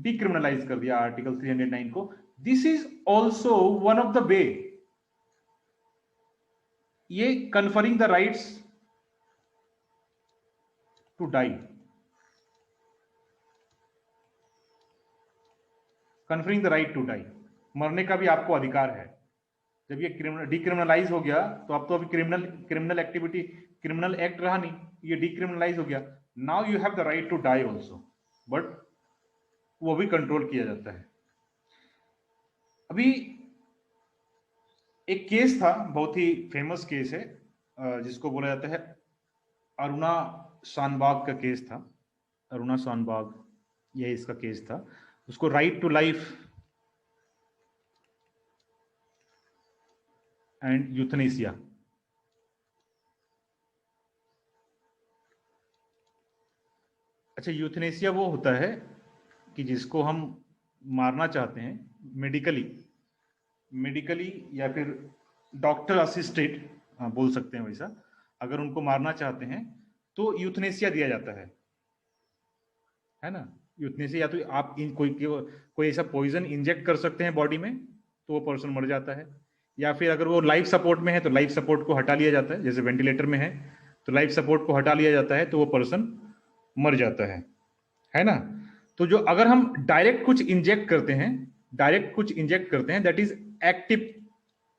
डिक्रिमिनलाइज कर दिया आर्टिकल 309 को. This is also one of the way, ये conferring the rights to die. Conferring the right to die, मरने का भी आपको अधिकार है। जब ये डिक्रिमिनलाइज हो गया तो अब तो अभी क्रिमिनल एक्टिविटी, क्रिमिनल एक्ट रहा नहीं, ये डिक्रिमिनलाइज हो गया। Now you have the right to die also, but वो भी कंट्रोल किया जाता है। अभी एक केस था, बहुत ही फेमस केस है, जिसको बोला जाता है अरुणा शानबाग का केस था। अरुणा शानबाग, ये इसका केस था। उसको right to life and euthanasia. अच्छा, यूथनेसिया वो होता है कि जिसको हम मारना चाहते हैं मेडिकली या फिर डॉक्टर असिस्टेड, बोल सकते हैं वैसा, अगर उनको मारना चाहते हैं तो यूथनेसिया दिया जाता है ना। यूथनेसिया, या तो आप कोई ऐसा पॉइजन इंजेक्ट कर सकते हैं बॉडी में तो वो पर्सन मर जाता है, या फिर अगर वो लाइफ सपोर्ट में है तो लाइफ सपोर्ट को हटा लिया जाता है, जैसे वेंटिलेटर में है तो लाइफ सपोर्ट को हटा लिया जाता है तो वो पर्सन मर जाता है ना। तो जो अगर हम डायरेक्ट कुछ इंजेक्ट करते हैं दैट इज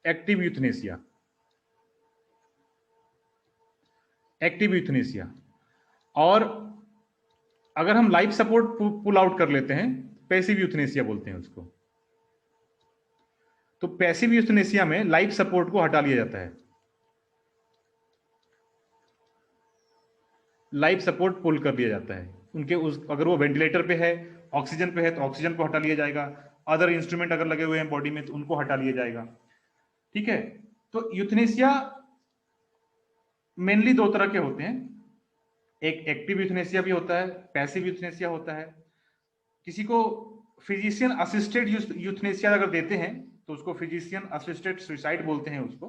एक्टिव यूथनेसिया। और अगर हम लाइफ सपोर्ट पुल आउट कर लेते हैं, पैसिव यूथनेसिया बोलते हैं उसको। तो पैसिव यूथनेसिया में लाइफ सपोर्ट को हटा लिया जाता है, लाइफ सपोर्ट पुल कर लिया जाता है उनके अगर वो वेंटिलेटर पे है, ऑक्सीजन पे है तो ऑक्सीजन को हटा लिया जाएगा, अदर इंस्ट्रूमेंट अगर लगे हुए हैं बॉडी में तो उनको हटा लिया जाएगा। ठीक है, तो यूथनेसिया मेनली दो तरह के होते हैं, एक एक्टिव यूथनेसिया भी होता है, पैसिव यूथनेसिया होता है। किसी को फिजिशियन असिस्टेड यूथनेसिया अगर देते हैं तो उसको फिजिशियन असिस्टेड सुसाइड बोलते हैं उसको।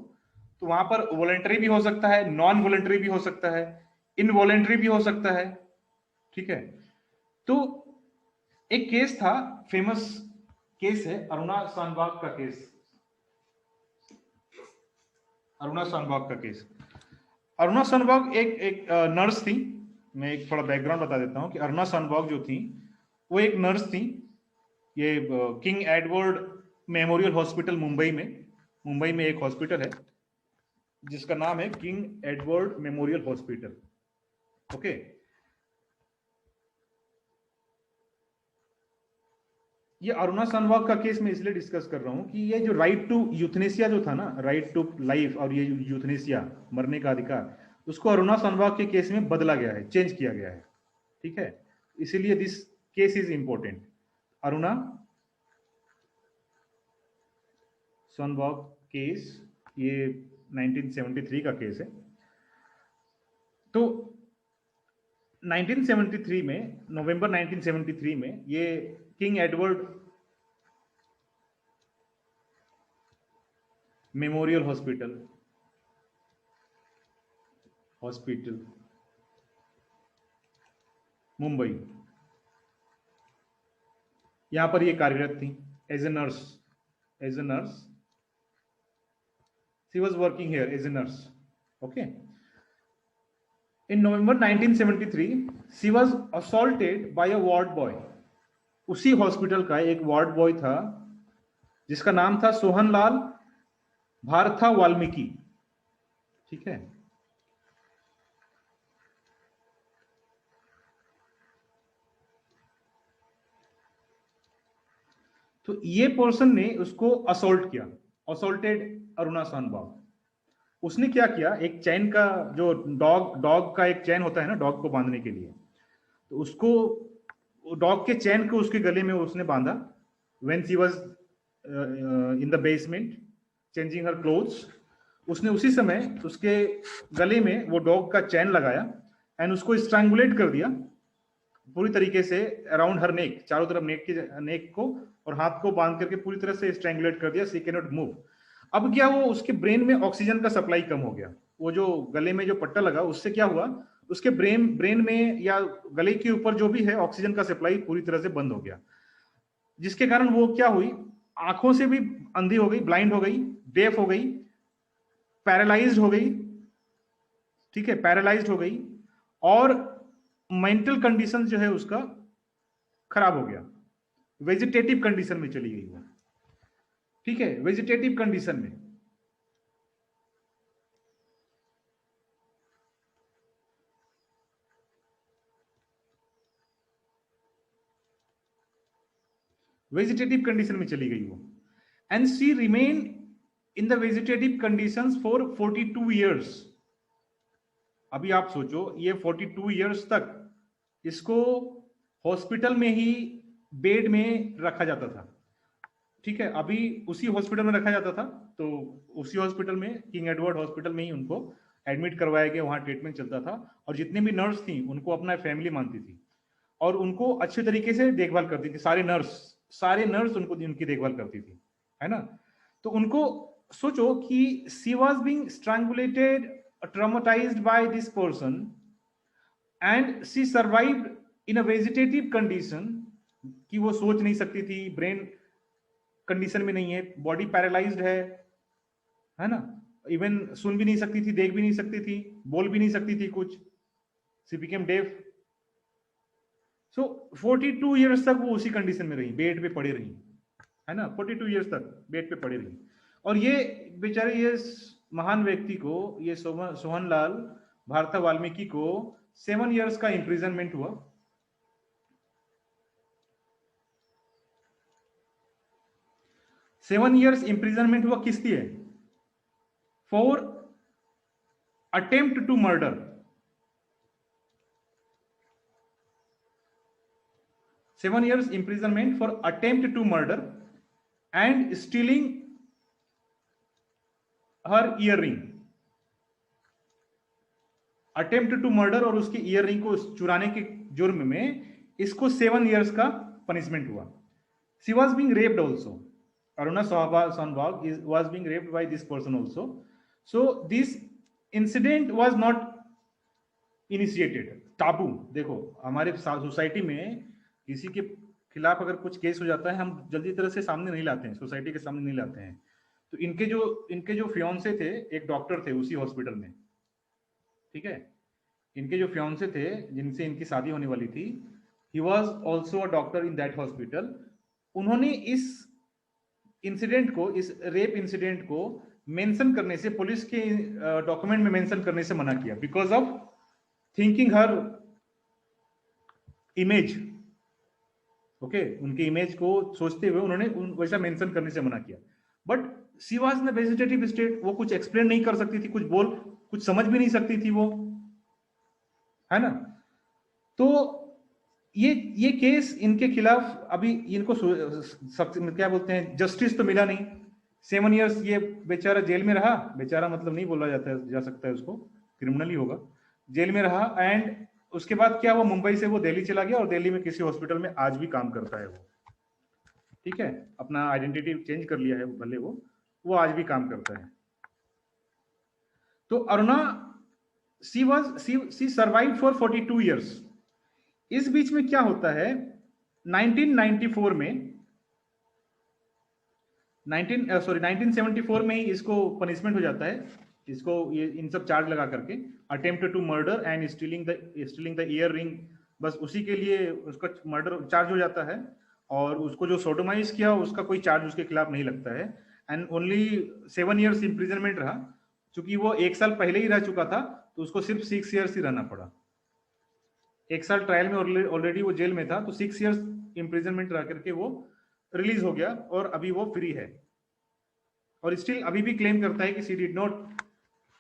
तो वहां पर वॉलेंटरी भी हो सकता है, नॉन वॉलेंटरी भी हो सकता है, इनवॉलेंटरी भी हो सकता है। ठीक है, तो एक केस था, फेमस केस है अरुणा शानबाग का केस। अरुणा शानबाग एक नर्स थी। मैं एक थोड़ा बैकग्राउंड बता देता हूं कि अरुणा शानबाग जो थी वो एक नर्स थी। ये King Edward memorial hospital Mumbai में एक हॉस्पिटल है जिसका नाम है king Edward memorial hospital. Okay, ये अरुणा शानबाग का केस मैं इसलिए डिस्कस कर रहा हूं कि ये जो राइट टू यूथनेसिया जो था ना, राइट टू लाइफ, और ये यूथनेसिया मरने का अधिकार, उसको अरुणा शानबाग के केस में बदला गया है, चेंज किया गया है। ठीक है, इसीलिए this case is important. Aruna Shanbaug case, ये 1973 का केस है। तो 1973 में, नवंबर 1973 में ये King Edward memorial hospital Mumbai, यहां पर ये कार्यरत थी as a nurse. She was working here as a nurse. Okay, in November 1973 she was assaulted by a ward boy. उसी हॉस्पिटल का एक वार्ड बॉय था जिसका नाम था सोहनलाल भारथा वाल्मीकि। ठीक है, तो ये पर्सन ने उसको असॉल्ट किया, असॉल्टेड अरुणा शानबाग। उसने क्या किया, एक चैन का, जो डॉग का एक चैन होता है ना डॉग को बांधने के लिए, तो उसको, डॉग के चैन को उसके गले में उसने बांधा। When she was in the basement changing her clothes, उसने उसी समय उसके गले में वो डॉग का चैन लगाया एंड उसको स्ट्रैंगुलेट कर दिया पूरी तरीके से अराउंड हर नेक, चारों तरफ नेक को और हाथ को बांध करके पूरी तरह से स्ट्रैंगुलेट कर दिया, सी कैन नॉट मूव। अब क्या, वो उसके ब्रेन में ऑक्सीजन का सप्लाई कम हो गया। वो जो गले में जो पट्टा लगा उससे क्या हुआ, उसके ब्रेन में या गले के ऊपर जो भी है ऑक्सीजन का सप्लाई पूरी तरह से बंद हो गया, जिसके कारण वो क्या हुई, आंखों से भी अंधी हो गई, ब्लाइंड हो गई, डेफ हो गई, पैरालाइज्ड हो गई। ठीक है, पैरालाइज्ड हो गई, और मेंटल कंडीशन जो है उसका खराब हो गया। वेजिटेटिव कंडीशन में चली गई वो, ठीक है, वेजिटेटिव कंडीशन में। वेजिटेटिव कंडीशन में चली गई वो, and she remain in the vegetative conditions for 42 years. अभी आप सोचो, ये 42 ईयर्स तक इसको हॉस्पिटल में ही बेड में रखा जाता था, ठीक है, अभी उसी हॉस्पिटल में रखा जाता था, तो उसी हॉस्पिटल में, किंग एडवर्ड हॉस्पिटल में ही उनको एडमिट करवाया गया, वहां ट्रीटमेंट चलता था, और जितनी भी नर्स थी उनको अपना फैमिली मानती थी और उनको अच्छे तरीके से देखभाल करती थी। सारे नर्स उनको उनकी देखभाल करती थी, है ना। तो उनको सोचो कि she was being strangulated, traumatised by this person, and she survived in a vegetative condition, कि वो सोच नहीं सकती थी, ब्रेन कंडीशन में नहीं है, बॉडी पैरालाइज्ड है ना, इवन सुन भी नहीं सकती थी, देख भी नहीं सकती थी, बोल भी नहीं सकती थी कुछ, she became deaf. So 42 years तक वो उसी कंडीशन में रही, बेड पे पड़ी रही, है ना, 42 ईयर्स तक बेड पे पड़ी रही। और ये बेचारे, ये महान व्यक्ति को, ये सोहनलाल भारता वाल्मीकि को 7 ईयर्स का इंप्रिजनमेंट हुआ। 7 ईयर्स इंप्रिजनमेंट हुआ किस लिए? For attempt to murder. 7 years imprisonment for attempt to murder and stealing her earring। Attempt to murder और उसकी ईयररिंग को चुराने के जुर्म में इसको 7 years का पनिशमेंट हुआ। She was being raped also, Aruna Shanbaug was being raped by this person also, so this incident was not initiated। Abu, देखो हमारे सोसाइटी में किसी के खिलाफ अगर कुछ केस हो जाता है, हम जल्दी तरह से सामने नहीं लाते हैं, सोसाइटी के सामने नहीं लाते हैं। तो इनके जो फियांसे थे, एक डॉक्टर थे उसी हॉस्पिटल में, ठीक है, इनके जो फियांसे थे जिनसे इनकी शादी होने वाली थी, he was also a doctor in that hospital. उन्होंने इस इंसिडेंट को, इस रेप इंसिडेंट को मेंशन करने से, पुलिस के डॉक्यूमेंट में मेंशन करने से मना किया, because of thinking her image. Okay, उनकी इमेज को सोचते हुए उन्होंने वैसा मेंशन करने से मना किया। But she was in vegetative state, वो कुछ एक्सप्लेन नहीं कर सकती थी, कुछ समझ भी नहीं सकती थी वो, है ना। तो ये केस इनके खिलाफ अभी इनको क्या बोलते हैं, जस्टिस तो मिला नहीं। 7 years ये बेचारा जेल में रहा, बेचारा मतलब नहीं बोला जा सकता है उसको, क्रिमिनल ही होगा, जेल में रहा। एंड उसके बाद क्या हुआ, मुंबई से वो दिल्ली चला गया और दिल्ली में किसी हॉस्पिटल में आज भी काम करता है वो, ठीक है, अपना आइडेंटिटी चेंज कर लिया है भले वो आज भी काम करता है। तो Aruna she survive for 42 years. इस बीच में क्या होता है, 1994 में 1974 में ही इसको पनिशमेंट हो जाता है, इसको ये इन सब चार्ज लगा करके, attempt to murder and stealing the earring, बस उसी के लिए उसका मर्डर चार्ज हो जाता है। और उसको जो सोडोमाइज किया उसका कोई चार्ज उसके खिलाफ नहीं लगता है। एंड ओनली 7 years इंप्रिजनमेंट रहा, चूंकि वो 1 साल पहले ही रह चुका था, तो उसको सिर्फ 6 years ही रहना पड़ा। 1 साल ट्रायल में ऑलरेडी वो जेल में था, तो 6 years इंप्रिजनमेंट रह करके वो रिलीज हो गया और अभी वो फ्री है। और स्टिल अभी भी क्लेम करता है कि she did not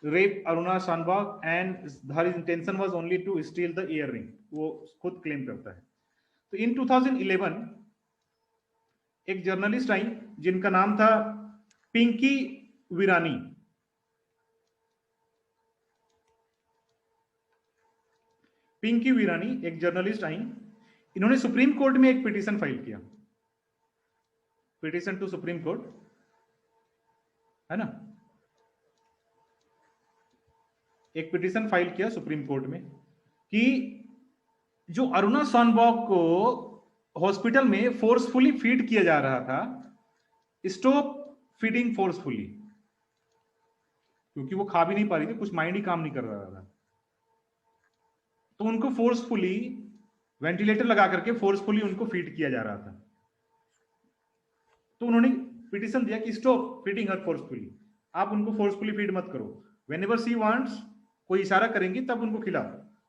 rape Aruna Shanbaug and her intention was only to steal the earring, वो खुद क्लेम करता है। तो इन 2011 एक जर्नलिस्ट आई जिनका नाम था पिंकी वीरानी। पिंकी वीरानी एक जर्नलिस्ट आई, इन्होंने सुप्रीम कोर्ट में एक पिटीशन फाइल किया, पिटीशन टू सुप्रीम कोर्ट, है ना, एक पिटीशन फाइल किया सुप्रीम कोर्ट में कि जो अरुणा शानबाग को हॉस्पिटल में फोर्सफुली फीड किया जा रहा था, स्टॉप फीडिंग फोर्सफुली, क्योंकि वो खा भी नहीं पा रही थी, कुछ माइंड ही काम नहीं कर रहा था, तो उनको फोर्सफुली वेंटिलेटर लगा करके फोर्सफुली उनको फीड किया जा रहा था। तो उन्होंने पिटिशन दिया कि स्टॉप फीडिंग हर फोर्सफुली, आप उनको फोर्सफुली फीड मत करो, वेन एवर सी वांट्स, कोई इशारा करेंगी तब उनको खिलाओ,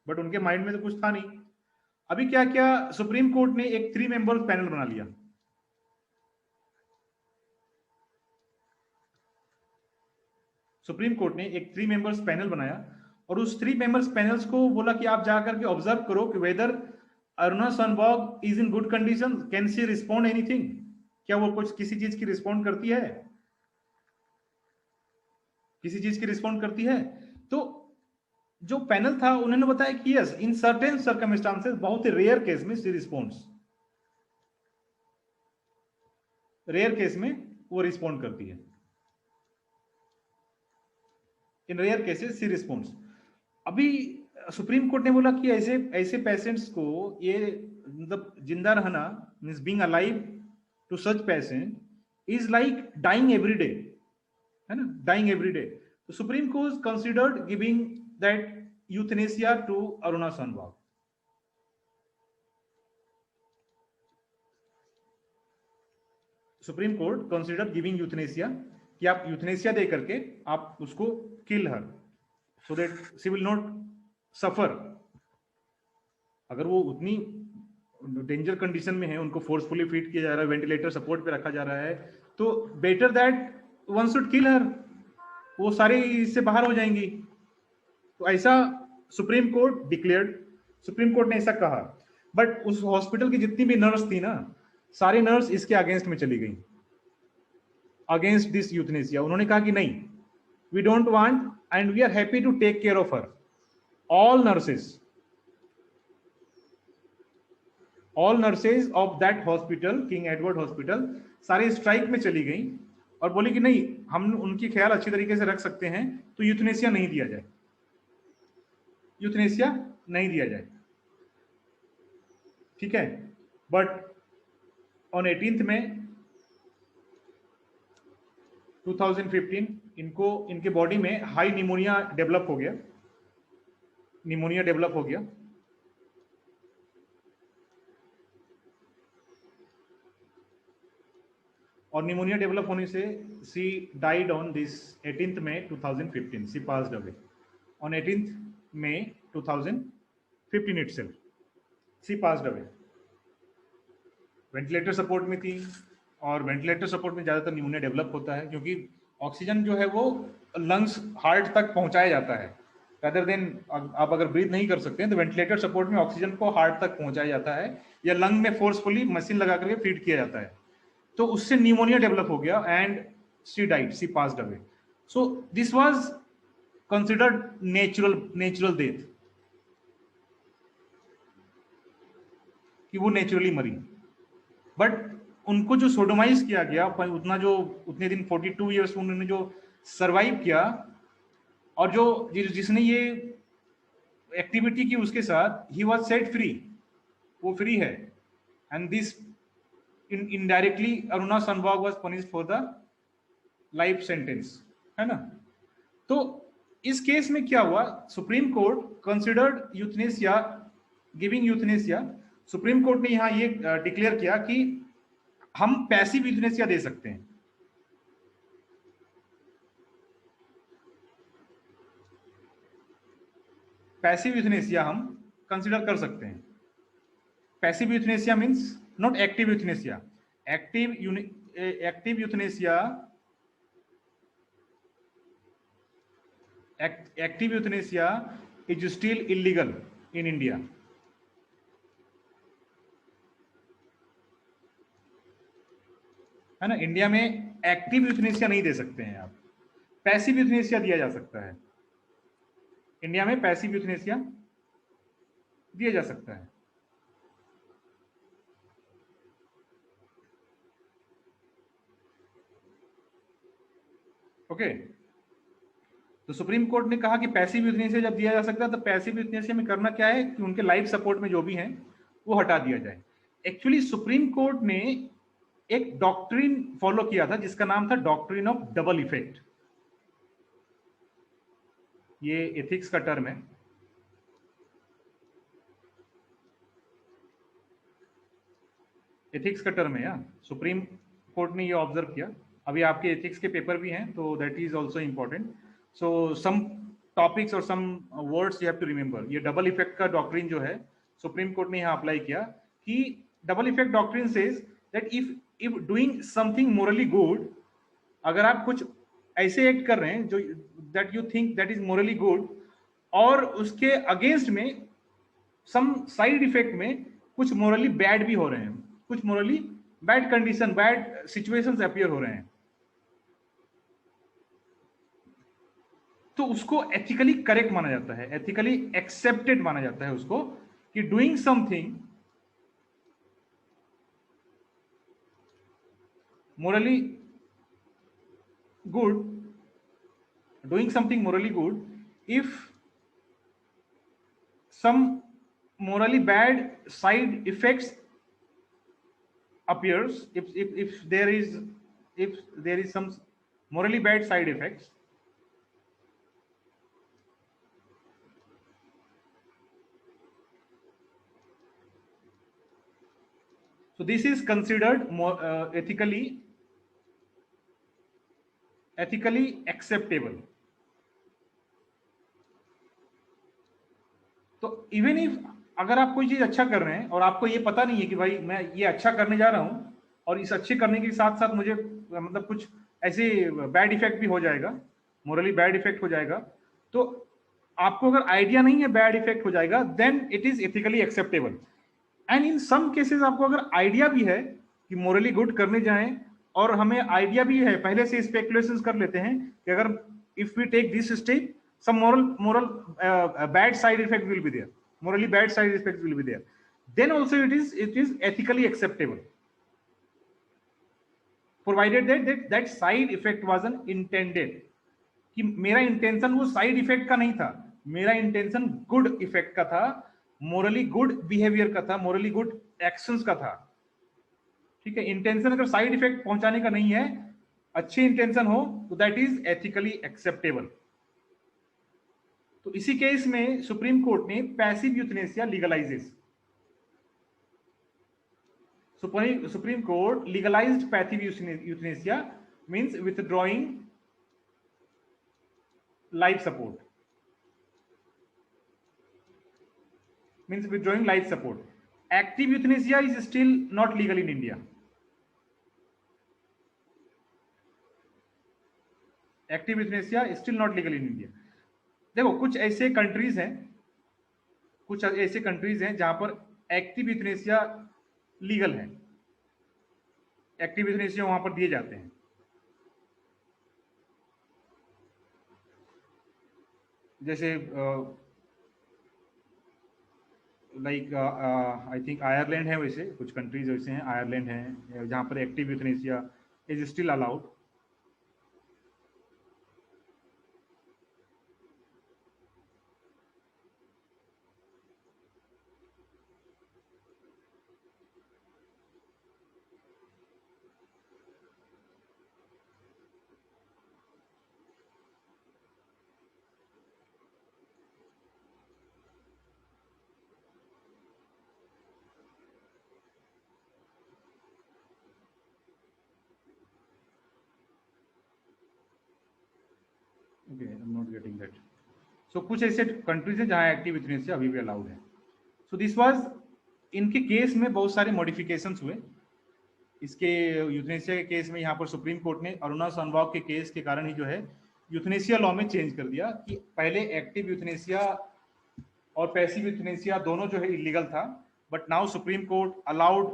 बट उनके माइंड में तो कुछ था नहीं। अभी क्या क्या सुप्रीम कोर्ट ने एक 3 मेंबर्स पैनल बना लिया। सुप्रीम कोर्ट ने एक 3 मेंबर्स पैनल बनाया और उस 3 मेंबर्स पैनल्स को बोला कि आप जाकर के ऑब्जर्व करो कि whether Aruna Shanbaug is in good condition, can she respond anything, क्या वो कुछ किसी चीज की रिस्पॉन्ड करती है, किसी चीज की रिस्पॉन्ड करती है। तो जो पैनल था उन्होंने बताया कि यस, इन सर्टेन सर्कमस्टांसेस, बहुत ही रेयर केस में सी रिस्पॉन्ड्स, रेयर केस में वो रिस्पॉन्ड करती है, इन रेयर केसेस सी रिस्पॉन्ड्स। अभी सुप्रीम कोर्ट ने बोला कि ऐसे ऐसे पेशेंट्स को ये मतलब जिंदा रहना, means being alive to such patient is like dying every day, है ना, डाइंग एवरी डे। तो supreme court considered giving that euthanasia to Aruna Shanbaug. Supreme court consider giving euthanasia, कि आप यूथनेसिया दे करके आप उसको kill her, so that she will not suffer. अगर वो उतनी डेंजर कंडीशन में है, उनको फोर्सफुली फीड किया जा रहा है, वेंटिलेटर सपोर्ट पे रखा जा रहा है, तो better that one should kill her, वो सारी इससे बाहर हो जाएंगी। तो ऐसा supreme court declared, supreme court ने ऐसा कहा। बट उस हॉस्पिटल की जितनी भी नर्स थी ना, सारी नर्स इसके अगेंस्ट में चली गई, अगेंस्ट दिस यूथनेसिया। उन्होंने कहा कि नहीं, we don't want and we are happy to take care of her. All nurses of that hospital, King Edward hospital, सारे स्ट्राइक में चली गई और बोली कि नहीं, हम उनकी ख्याल अच्छी तरीके से रख सकते हैं, तो यूथनेसिया नहीं दिया जाए, यूथनेसिया नहीं दिया जाए, ठीक है। बट ऑन 18 में 2015 इनको, इनके बॉडी में हाई निमोनिया डेवलप हो गया, निमोनिया डेवलप हो गया, और निमोनिया डेवलप होने से she died on this 18th May 2015, she passed away on 18th May 2015 itself, she passed away. Ventilator support में थी, और वेंटिलेटर सपोर्ट में ज़्यादातर निमोनिया डेवलप होता है, क्योंकि ऑक्सीजन जो है वो लंग्स, हार्ट तक पहुंचाया जाता है, रादर देन आप अगर ब्रीथ नहीं कर सकते हैं तो वेंटिलेटर सपोर्ट में ऑक्सीजन को हार्ट तक पहुंचाया जाता है, या लंग में फोर्सफुली मशीन लगा करके फीड किया जाता है। तो उससे निमोनिया डेवलप हो गया and she died, she passed away. So this was considered natural death, कि वो नेचुरली मरी। बट उनको जो सोडोमाइज किया गया, उतना जो उतने दिन 42 ईयर्स उन्होंने जो सरवाइव किया, और जो जिसने ये एक्टिविटी की उसके साथ, ही वॉज सेट फ्री, वो फ्री है। And this indirectly Aruna Shanbaug was punished for the life sentence, है ना। तो इस केस में क्या हुआ, supreme court considered euthanasia, giving euthanasia. Supreme court ने यहां ये डिक्लेयर किया कि हम पैसिव यूथनेसिया दे सकते हैं, पैसिव यूथनेसिया हम कंसिडर कर सकते हैं। Passive euthanasia means not active euthanasia. Active euthanasia, active euthanasia is still illegal in India. है ना, इंडिया में एक्टिव यूथनेसिया नहीं दे सकते हैं आप, पैसिव यूथनेसिया दिया जा सकता है। इंडिया में पैसिव यूथनेसिया दिया जा सकता है। ओके, तो सुप्रीम कोर्ट ने कहा कि पैसिव यूथनेसिया जब दिया जा सकता है, तो पैसिव यूथनेसिया में करना क्या है कि उनके लाइफ सपोर्ट में जो भी हैं वो हटा दिया जाए। एक्चुअली सुप्रीम कोर्ट ने एक डॉक्ट्रिन फॉलो किया था जिसका नाम था डॉक्ट्रिन ऑफ डबल इफेक्ट। ये एथिक्स का टर्म है। एथिक्स का टर्म है यार, सुप्रीम कोर्ट ने ये ऑब्जर्व किया। अभी आपके एथिक्स के पेपर भी हैं, तो that is also important. So some topics और some words you have to remember. ये डबल इफेक्ट का डॉक्ट्रिन जो है सुप्रीम कोर्ट ने यहाँ अप्लाई किया कि double effect doctrine says that if doing something morally good, अगर आप कुछ ऐसे एक्ट कर रहे हैं जो that you think that is morally good, और उसके अगेंस्ट में सम साइड इफेक्ट में कुछ मोरली बैड भी हो रहे हैं, कुछ morally bad condition, bad situations appear हो रहे हैं, तो उसको एथिकली करेक्ट माना जाता है, एथिकली एक्सेप्टेड माना जाता है उसको, कि doing something morally good, doing something morally good, if some morally bad side effects appears, if there is some morally bad side effects, so this is considered more ethically acceptable. तो even if अगर आप कोई चीज अच्छा कर रहे हैं और आपको ये पता नहीं है कि भाई मैं ये अच्छा करने जा रहा हूं और इस अच्छे करने के साथ साथ मुझे मतलब कुछ ऐसे बैड इफेक्ट भी हो जाएगा, मोरली बैड इफेक्ट हो जाएगा, तो आपको अगर आइडिया नहीं है बैड इफेक्ट हो जाएगा, then it is ethically acceptable. And in some cases आपको अगर आइडिया भी है कि मोरली गुड करने जाएं और हमें आइडिया भी है, पहले से स्पेकुलेशंस कर लेते हैं कि अगर if we take this step some moral bad side effect will be there, morally bad side effect will be there, then also it is ethically acceptable, provided that side effect wasn't intended, कि मेरा intention वो side effect का नहीं था, मेरा intention good effect का था, Morli good behaviour का था, मोरली गुड एक्शंस का था। ठीक है, इंटेंशन अगर साइड इफेक्ट पहुंचाने का नहीं है, अच्छी इंटेंशन हो, तो दैट इज एथिकली एक्सेप्टेबल। तो इसी केस में सुप्रीम कोर्ट ने passive euthanasia legalises, supreme court legalised passive euthanasia, means withdrawing life support, means withdrawing life support. Active euthanasia is still not legal in India. Active euthanasia is still not legal in India. देखो कुछ ऐसे countries हैं, कुछ ऐसे countries हैं जहां पर active euthanasia legal है, एक्टिव यूथनेसिया वहां पर दिए जाते हैं। जैसे लाइक आई थिंक आयरलैंड है, वैसे कुछ कंट्रीज वैसे हैं, आयरलैंड है जहां पर active euthanasia is still allowed. Okay, I'm not getting that. So कुछ ऐसे कंट्रीज हैं जहां एक्टिव यूथनेसिया अभी भी अलाउड है। सो दिस वाज, इनके केस में बहुत सारे मॉडिफिकेशंस हुए। इसके यूथनेसिया के केस में यहाँ पर सुप्रीम कोर्ट ने अरुणा सनवाग के केस के कारण ही जो है यूथनेसिया लॉ में चेंज कर दिया कि पहले एक्टिव यूथनेसिया और पैसिव यूथनेसिया दोनों जो है इलीगल था, but now Supreme Court allowed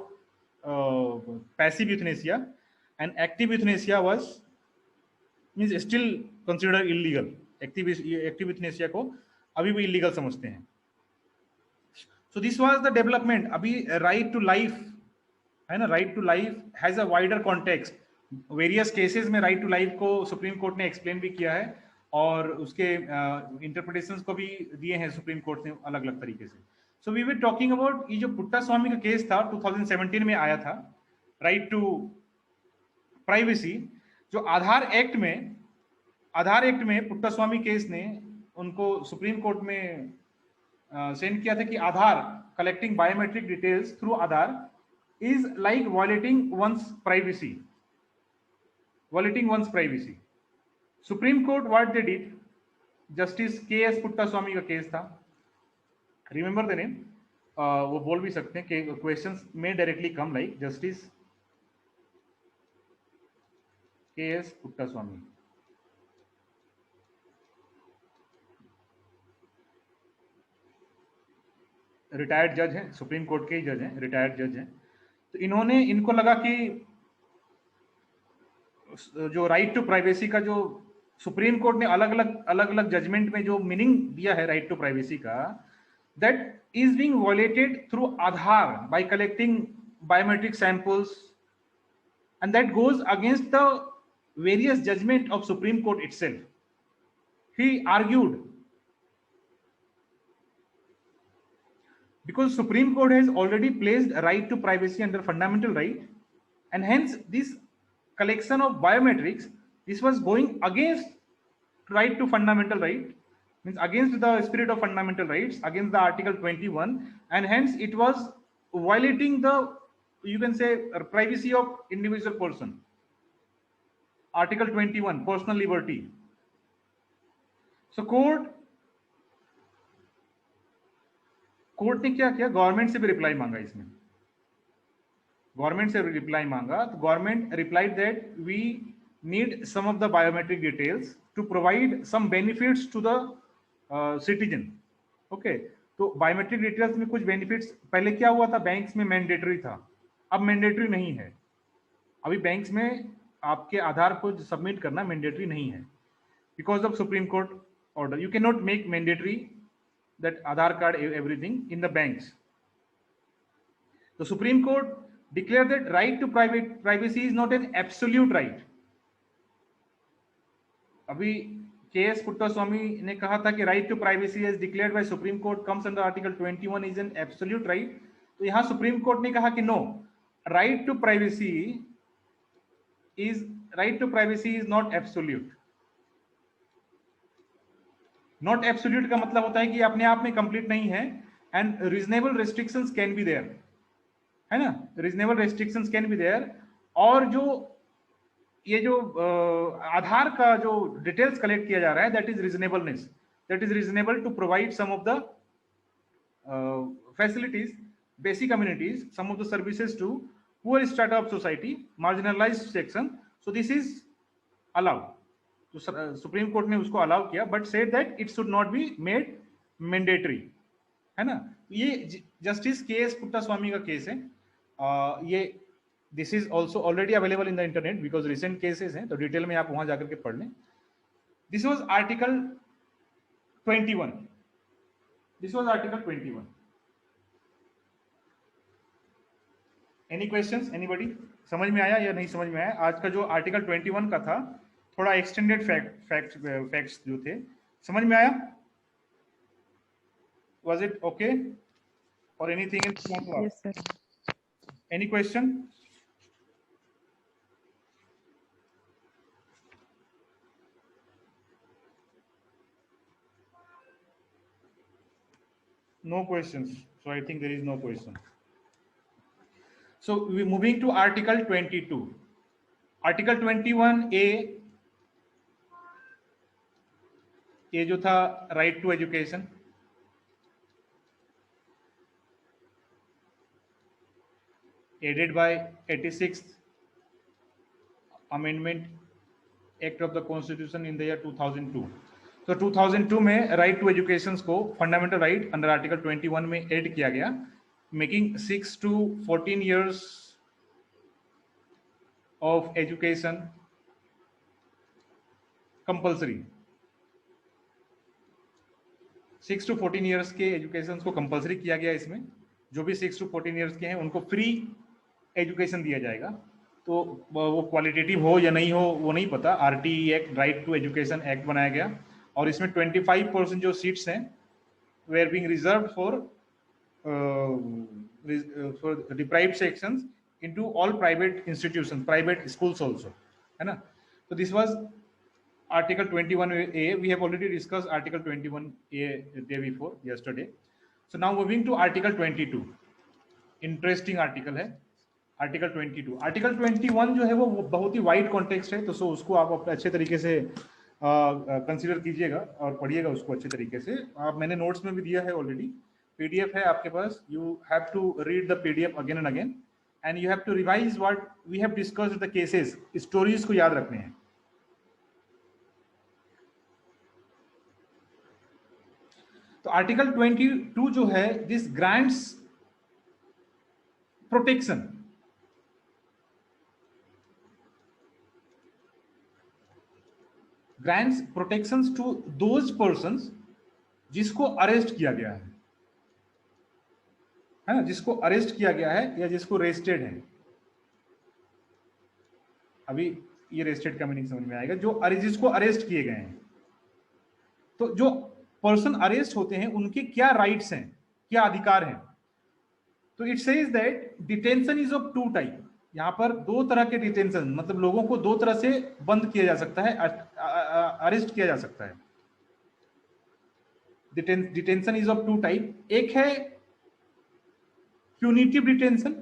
passive euthanasia and active euthanasia was means still consider illegal. Active euthanasia को अभी भी इलीगल समझते हैं। So this was the development. अभी राइट टू लाइफ है ना, right to life has a wider context. Various cases में right to life को सुप्रीम कोर्ट ने एक्सप्लेन भी किया है और उसके इंटरप्रिटेशंस को भी दिए हैं सुप्रीम कोर्ट ने अलग अलग तरीके से। So we were talking about ये जो पुट्टा स्वामी का केस था 2017 में आया था, राइट टू प्राइवेसी, जो आधार एक्ट में पुट्टा स्वामी केस ने उनको सुप्रीम कोर्ट में सेंड किया था कि Aadhaar collecting biometric details through Aadhaar is like violating one's privacy. violating one's privacy. Supreme Court, what they did, justice K S Puttaswamy का केस था, रिमेंबर द नेम, वो बोल भी सकते हैं कि क्वेश्चंस में directly come like justice K S Puttaswamy, retired जज हैं, सुप्रीम कोर्ट के ही जज हैं, रिटायर्ड जज हैं। तो इन्होंने, इनको लगा कि जो राइट टू प्राइवेसी का जो सुप्रीम कोर्ट ने अलग अलग जजमेंट में जो मीनिंग दिया है राइट टू प्राइवेसी का, that is being violated through Aadhaar by collecting biometric samples, and that goes against the various judgement of supreme Court itself. He argued, because Supreme Court has already placed a right to privacy under fundamental right, and hence this collection of biometrics, this was going against right to fundamental right, means against the spirit of fundamental rights, against the Article 21, and hence it was violating the, you can say, privacy of individual person. Article 21, personal liberty. So court ने क्या किया, government से भी reply मांगा, इसमें government से reply मांगा, तो government replied that we need some of the biometric details to provide some benefits to the citizen. Okay, तो बायोमेट्रिक डिटेल्स में कुछ बेनिफिट्स, पहले क्या हुआ था, बैंक्स में मैंडेटरी था, अब मैंडेटरी नहीं है. अभी बैंक्स में आपके आधार को सबमिट करना मैंडेटरी नहीं है, because of supreme court order. You cannot make mandatory that Aadhaar card, everything in the banks. The Supreme Court declared that right to privacy is not an absolute right. अभी KS. Puttaswamy ने कहा था कि right to privacy as declared by Supreme Court comes under Article 21 is an absolute right. तो यहाँ Supreme Court ने कहा कि no, right to privacy is not absolute. Not absolute का मतलब होता है कि अपने आप में कंप्लीट नहीं है, and reasonable restrictions can be there, है ना, reasonable restrictions can be there. और जो ये जो आधार का जो डिटेल्स कलेक्ट किया जा रहा है, that is reasonableness, that is reasonable to provide some of the facilities, basic communities, some of the services to poor strata of society, marginalised section. So this is allowed. तो supreme court ने उसको allow किया, but said that it should not be made mandatory, है ना. ये justice KS. Puttaswamy का case है. ये this is also already available in the internet, because recent cases हैं, तो डिटेल में आप वहां जाकर के पढ़ लें. This was article 21. This was article 21. Any questions, anybody? समझ में आया या नहीं समझ में आया? आज का जो आर्टिकल 21 का था, थोड़ा एक्सटेंडेड फैक्ट्स जो थे, समझ में आया? Was it okay or anything else you want to ask? Yes, sir. Any question? No questions. So I think there is no question. So we're moving to Article 22. Article 21A, ये जो था right to education, added by 86th amendment act of the constitution in the year 2002. तो 2002 में right to education को fundamental right under article 21 में add किया गया, making 6 to 14 years of education compulsory. 6 to 14 years के एजुकेशन को compulsory किया गया. इसमें जो भी 6 to 14 ईयर्स के हैं उनको फ्री एजुकेशन दिया जाएगा. तो वो क्वालिटेटिव हो या नहीं हो वो नहीं पता. RTE act, right to education act बनाया गया, और इसमें 25% जो सीट्स हैं were being reserved for deprived sections into all private institutions, private schools also, है ना. तो this was Article 21A. We have already discussed Article 21A the day before, yesterday. So now moving to Article 22. Interesting article है. Article 22। Article 21 जो है वो बहुत ही wide context है, तो सो उसको आप अच्छे तरीके से कंसीडर कीजिएगा और पढ़िएगा उसको अच्छे तरीके से। आप मैंने नोट्स में भी दिया है ऑलरेडी, पीडीएफ है आपके पास, you have to read the PDF again and again and you have to revise what we have discussed the cases, stories को याद रखने हैं। तो आर्टिकल 22 जो है, this grants protection, grants protections to those persons जिसको अरेस्ट किया गया है ना, जिसको अरेस्ट किया गया है या जिसको रेस्टेड है। अभी ये रेस्टेड का मीनिंग समझ में आएगा, जो जिसको अरेस्ट किए गए हैं। तो जो पर्सन अरेस्ट होते हैं उनके क्या राइट्स हैं, क्या अधिकार हैं। तो it says that detention is of two type, यहां पर दो तरह के डिटेंशन, मतलब लोगों को दो तरह से बंद किया जा सकता है, अरेस्ट किया जा सकता है। Detention is of two type, एक है प्यूनिटिव डिटेंशन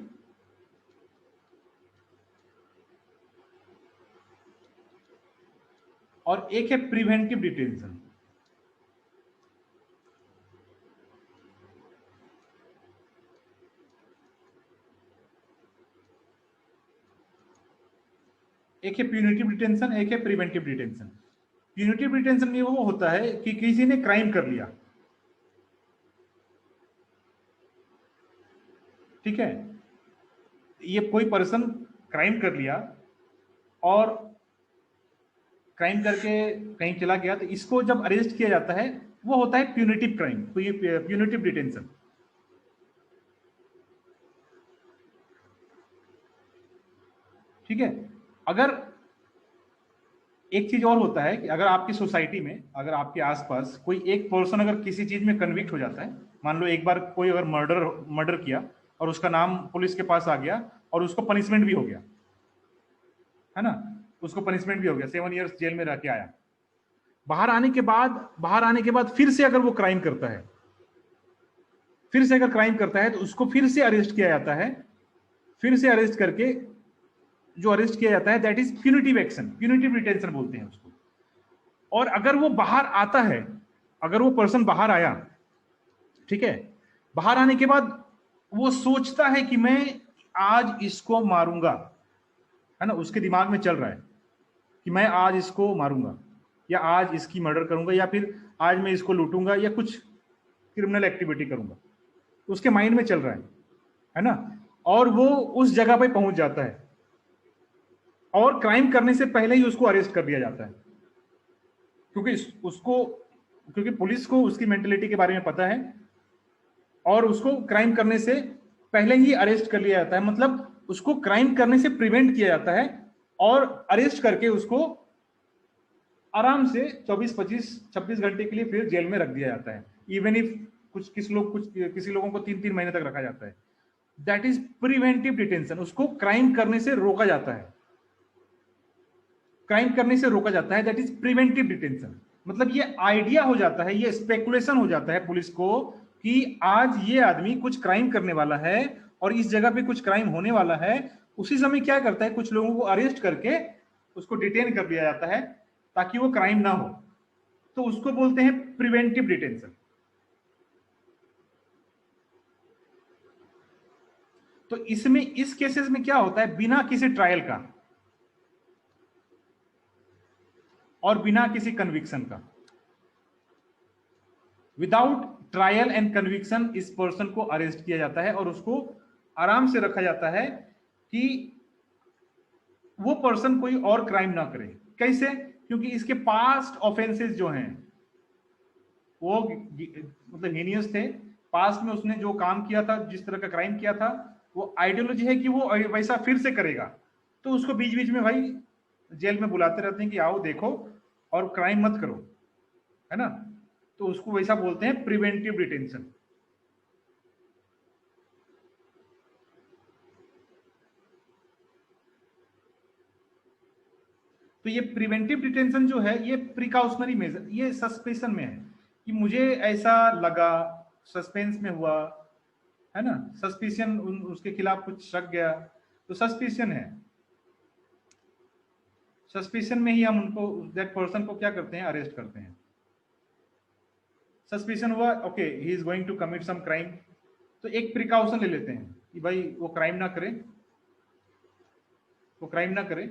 और एक है प्रिवेंटिव डिटेंशन। एक है प्यूनिटिव डिटेंशन, एक है प्रिवेंटिव डिटेंशन। प्यूनिटिव डिटेंशन में वो होता है कि किसी ने क्राइम कर लिया, ठीक है, ये कोई पर्सन क्राइम कर लिया और क्राइम करके कहीं चला गया, तो इसको जब अरेस्ट किया जाता है वो होता है प्यूनिटिव क्राइम, तो ये प्यूनिटिव डिटेंशन। ठीक है, अगर एक चीज और होता है कि अगर आपकी सोसाइटी में, अगर आपके आसपास कोई एक पर्सन अगर किसी चीज में कन्विक्ट हो जाता है, मान लो एक बार कोई अगर मर्डर किया और उसका नाम पुलिस के पास आ गया और उसको पनिशमेंट भी हो गया, है ना, उसको पनिशमेंट भी हो गया, 7 ईयर्स जेल में रह के आया, बाहर आने के बाद फिर से अगर वो क्राइम करता है, फिर से अगर क्राइम करता है तो उसको फिर से अरेस्ट किया जाता है। फिर से अरेस्ट करके जो अरेस्ट किया जाता है that is punitive action, punitive detention बोलते हैं उसको। और अगर वो बाहर आता है, अगर वो पर्सन बाहर आया, ठीक है, बाहर आने के बाद वो सोचता है कि मैं आज इसको मारूंगा, है ना, उसके दिमाग में चल रहा है कि मैं आज इसको मारूंगा या आज इसकी मर्डर करूंगा या फिर आज मैं इसको लूटूंगा या कुछ क्रिमिनल एक्टिविटी करूंगा, उसके माइंड में चल रहा है ना, और वो उस जगह पे पहुंच जाता है और क्राइम करने से पहले ही उसको अरेस्ट कर दिया जाता है, क्योंकि पुलिस को उसकी मेंटेलिटी के बारे में पता है और उसको क्राइम करने से पहले ही अरेस्ट कर लिया जाता है, मतलब उसको क्राइम करने से प्रिवेंट किया जाता है और अरेस्ट करके उसको आराम से 24-25-26 घंटे के लिए फिर जेल में रख दिया जाता है। इवन इफ किसी लोगों को 3-3 महीने तक रखा जाता है। दैट इज प्रिवेंटिव डिटेंशन, उसको क्राइम करने से रोका जाता है, क्राइम करने से रोका जाता है, दैट इज प्रिवेंटिव डिटेंशन। मतलब ये आइडिया हो जाता है, ये स्पेकुलेशन हो जाता है पुलिस को कि आज ये आदमी कुछ क्राइम करने वाला है और इस जगह पे कुछ क्राइम होने वाला है। उसी समय क्या करता है, कुछ लोगों को अरेस्ट करके उसको डिटेन कर दिया जाता है ताकि वो क्राइम ना हो, तो उसको बोलते हैं प्रिवेंटिव डिटेंशन। तो इसमें इस केसेस में क्या होता है, बिना किसी ट्रायल का और बिना किसी कन्विक्शन का, विदाउट ट्रायल एंड कन्विक्शन इस पर्सन को अरेस्ट किया जाता है और उसको आराम से रखा जाता है कि वो पर्सन कोई और क्राइम ना करे। कैसे? क्योंकि इसके पास्ट ऑफेंसेस जो हैं वो मतलब हीनियस थे, पास्ट में उसने जो काम किया था, जिस तरह का क्राइम किया था, वो आइडियोलॉजी है कि वो वैसा फिर से करेगा, तो उसको बीच बीच में भाई जेल में बुलाते रहते हैं कि आओ देखो और क्राइम मत करो, है ना, तो उसको वैसा बोलते हैं प्रिवेंटिव डिटेंशन। तो ये प्रिवेंटिव डिटेंशन जो है ये प्रिकॉशनरी मेजर, ये सस्पेंशन में है कि मुझे ऐसा लगा, सस्पेंस में हुआ, है ना, सस्पिशन, उसके खिलाफ कुछ शक गया, तो सस्पिशन है, सस्पिशन में ही हम उनको, दैट पर्सन को क्या करते हैं, अरेस्ट करते हैं। सस्पिशन हुआ, okay he is going to commit some crime, तो एक प्रिकॉशन ले लेते हैं कि भाई वो क्राइम ना करे, वो क्राइम ना करे,